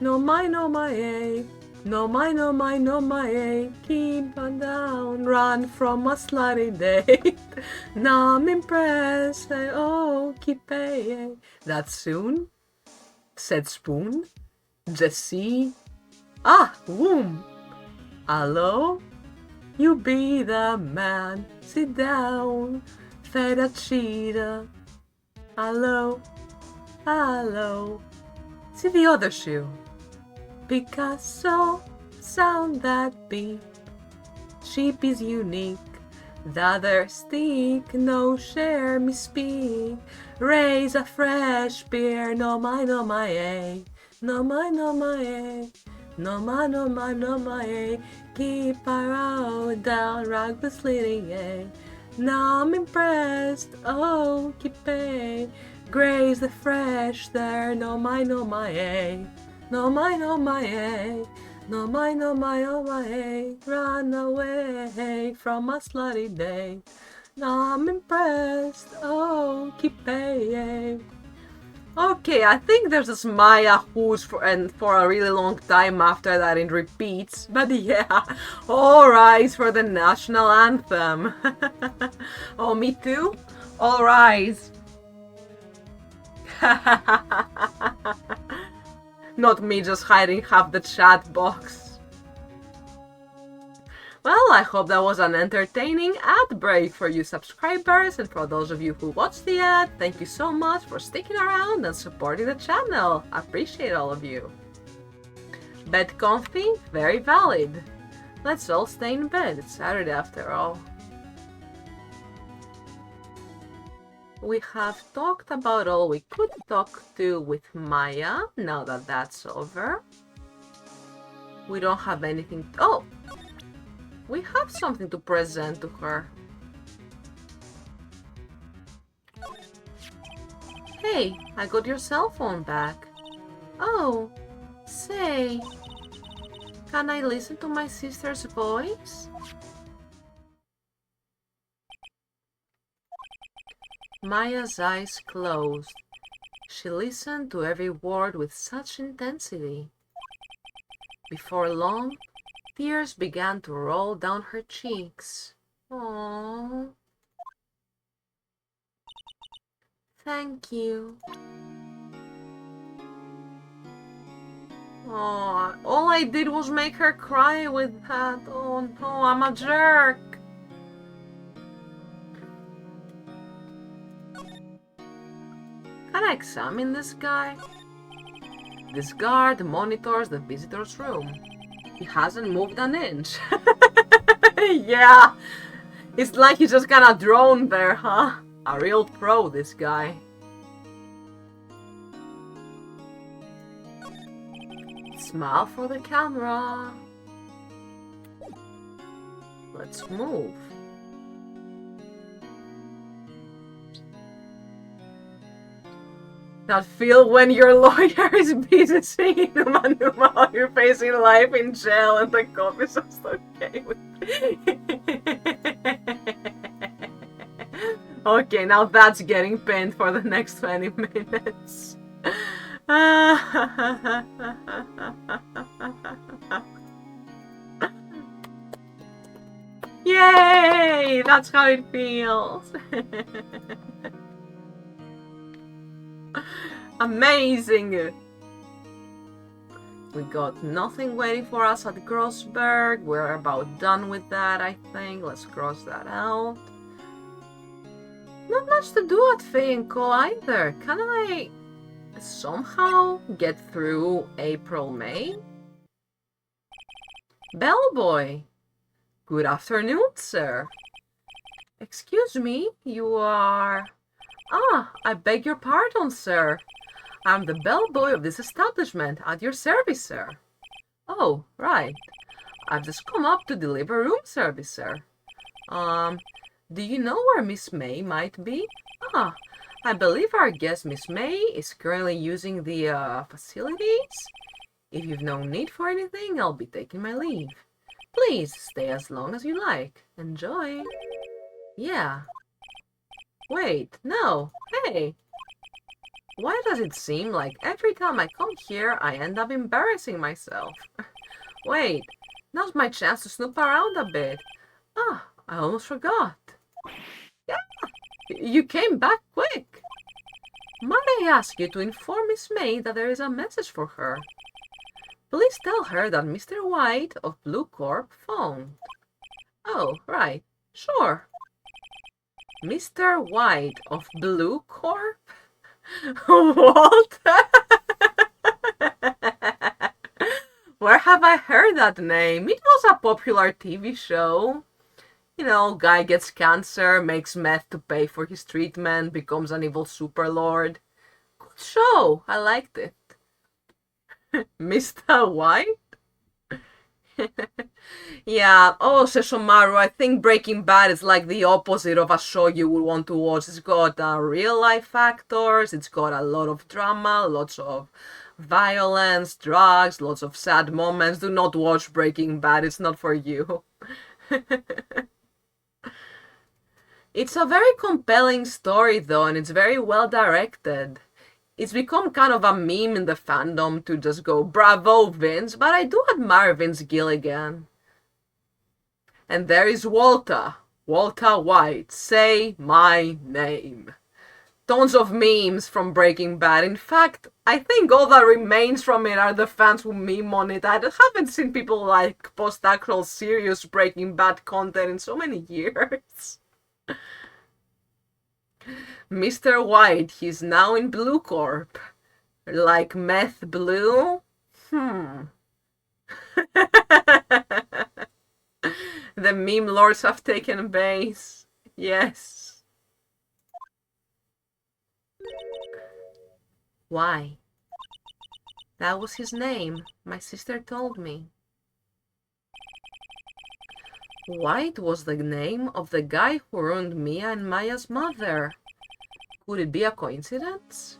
No my, eh. No my, eh. Keep on down, run from a slutty date. Now I'm impressed, oh, keep eh. That soon? Said Spoon. Jesse. Ah, womb. Hello? You be the man. Sit down. Feta cheetah. Hello? Hello? See the other shoe. Picasso, sound that beep. Sheep is unique. The other stick, no share me speak. Raise a fresh beer, no my, eh. No my, eh. No my, eh. Keep around down, rug was leading, eh. Now I'm impressed, oh, keep eh. Graze the fresh there, no my, eh. No my, eh. No my, oh my, eh. Run away from a slutty day. Now I'm impressed, oh, keep eh. Okay, I think there's this Maya who's for a really long time after that it repeats. But yeah, all rise for the national anthem. Oh, me too? All rise. Not me just hiding half the chat box. Well, I hope that was an entertaining ad break for you subscribers, and for those of you who watched the ad, thank you so much for sticking around and supporting the channel. I appreciate all of you. Bed comfy? Very valid. Let's all stay in bed. It's Saturday after all. We have talked about all we could talk to with Maya, now that that's over. We don't have anything... Oh! We have something to present to her. Hey, I got your cell phone back. Oh, say, can I listen to my sister's voice? Maya's eyes closed. She listened to every word with such intensity. Before long, tears began to roll down her cheeks. Aww. Thank you. Aww, all I did was make her cry with that. Oh no, I'm a jerk. Can I examine this guy? This guard monitors the visitor's room. He hasn't moved an inch. Yeah, It's like he's just kinda drone there, huh? A real pro, this guy. Smile for the camera. Let's move. That feel when your lawyer is busy singing Numa Numa while you're facing life in jail and the cop is just okay with Okay, now that's getting pinned for the next 20 minutes. Yay! That's how it feels. Amazing! We got nothing waiting for us at Grossberg. We're about done with that, I think. Let's cross that out. Not much to do at Faye & Co. either. Can I somehow get through April, May? Bellboy! Good afternoon, sir. Excuse me, you are... Ah, I beg your pardon, sir. I'm the bellboy of this establishment, at your service, sir. Oh, right. I've just come up to deliver room service, sir. Do you know where Miss May might be? Ah, I believe our guest, Miss May, is currently using the, facilities. If you've no need for anything, I'll be taking my leave. Please, stay as long as you like. Enjoy. Yeah. Wait, no. Hey! Why does it seem like every time I come here, I end up embarrassing myself? Wait, now's my chance to snoop around a bit. Ah, I almost forgot. Yeah, you came back quick. Might I ask you to inform Miss May that there is a message for her? Please tell her that Mr. White of Blue Corp phoned. Oh, right. Sure. Mr. White of Blue Corp? What? Where have I heard that name? It was a popular TV show. You know, guy gets cancer, makes meth to pay for his treatment, becomes an evil superlord. Good show. I liked it. Mr. White? Yeah, oh, Sesshomaru, I think Breaking Bad is like the opposite of a show you would want to watch. It's got real life actors, it's got a lot of drama, lots of violence, drugs, lots of sad moments. Do not watch Breaking Bad, it's not for you. It's a very compelling story though, and it's very well directed. It's become kind of a meme in the fandom to just go, bravo, Vince, but I do admire Vince Gilligan. And there is Walter White, say my name. Tons of memes from Breaking Bad. In fact, I think all that remains from it are the fans who meme on it. I haven't seen people like post actual serious Breaking Bad content in so many years. Mr. White, he's now in Blue Corp. Like meth blue? The meme lords have taken base. Yes. Why? That was his name. My sister told me. White was the name of the guy who ruined Mia and Maya's mother. Could it be a coincidence?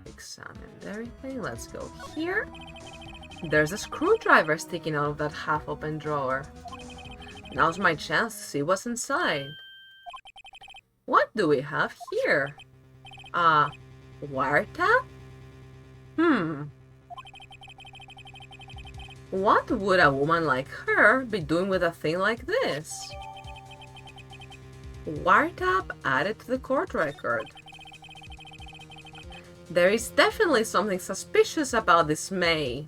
Examined everything. Let's go here. There's a screwdriver sticking out of that half-open drawer. Now's my chance to see what's inside. What do we have here? Wiretap? What would a woman like her be doing with a thing like this? Wiretap added to the court record. There is definitely something suspicious about this May.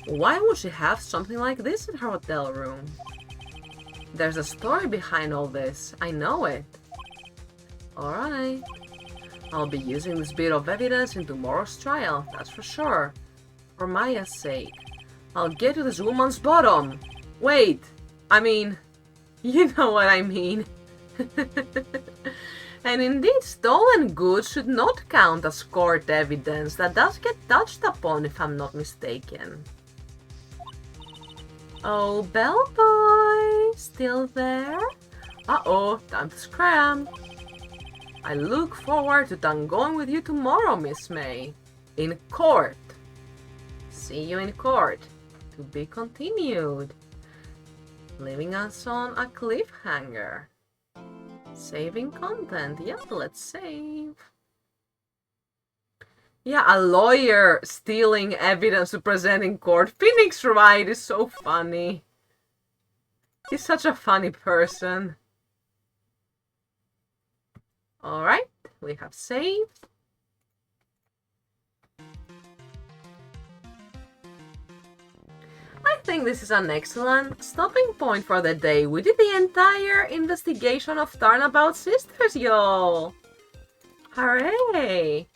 Why would she have something like this in her hotel room? There's a story behind all this. I know it. Alright. I'll be using this bit of evidence in tomorrow's trial, that's for sure. For Maya's sake. I'll get to this woman's bottom. Wait, I mean, you know what I mean. And indeed, stolen goods should not count as court evidence. That does get touched upon, if I'm not mistaken. Oh, bellboy, still there? Uh-oh, time to scram. I look forward to tangoing with you tomorrow, Miss May. In court. See you in court. To be continued. Leaving us on a cliffhanger. Saving content. Yep, let's save. Yeah, a lawyer stealing evidence to present in court. Phoenix Wright is so funny. He's such a funny person. Alright, we have saved. I think this is an excellent stopping point for the day. We did the entire investigation of Turnabout Sisters, y'all! Hooray!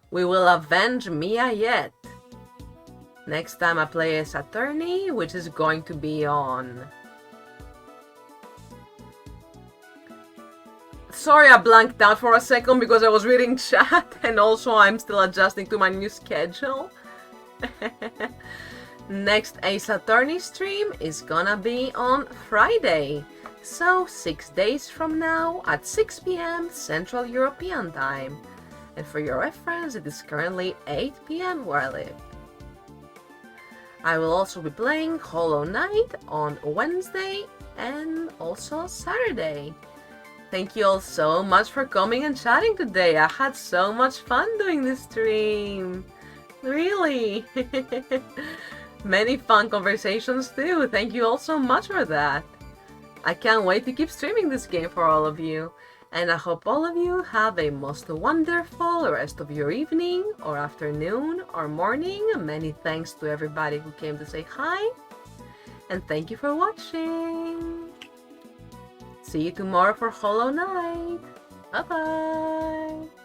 We will avenge Mia yet. Next time I play as attorney, which is going to be on... Sorry, I blanked out for a second because I was reading chat and also I'm still adjusting to my new schedule. Next Ace Attorney stream is gonna be on Friday. So 6 days from now at 6 PM Central European Time. And for your reference, it is currently 8 PM where I live. I will also be playing Hollow Knight on Wednesday and also Saturday. Thank you all so much for coming and chatting today. I had so much fun doing this stream. Really. Many fun conversations too. Thank you all so much for that. I can't wait to keep streaming this game for all of you. And I hope all of you have a most wonderful rest of your evening or afternoon or morning. Many thanks to everybody who came to say hi. And thank you for watching. See you tomorrow for Hollow Knight. Bye-bye.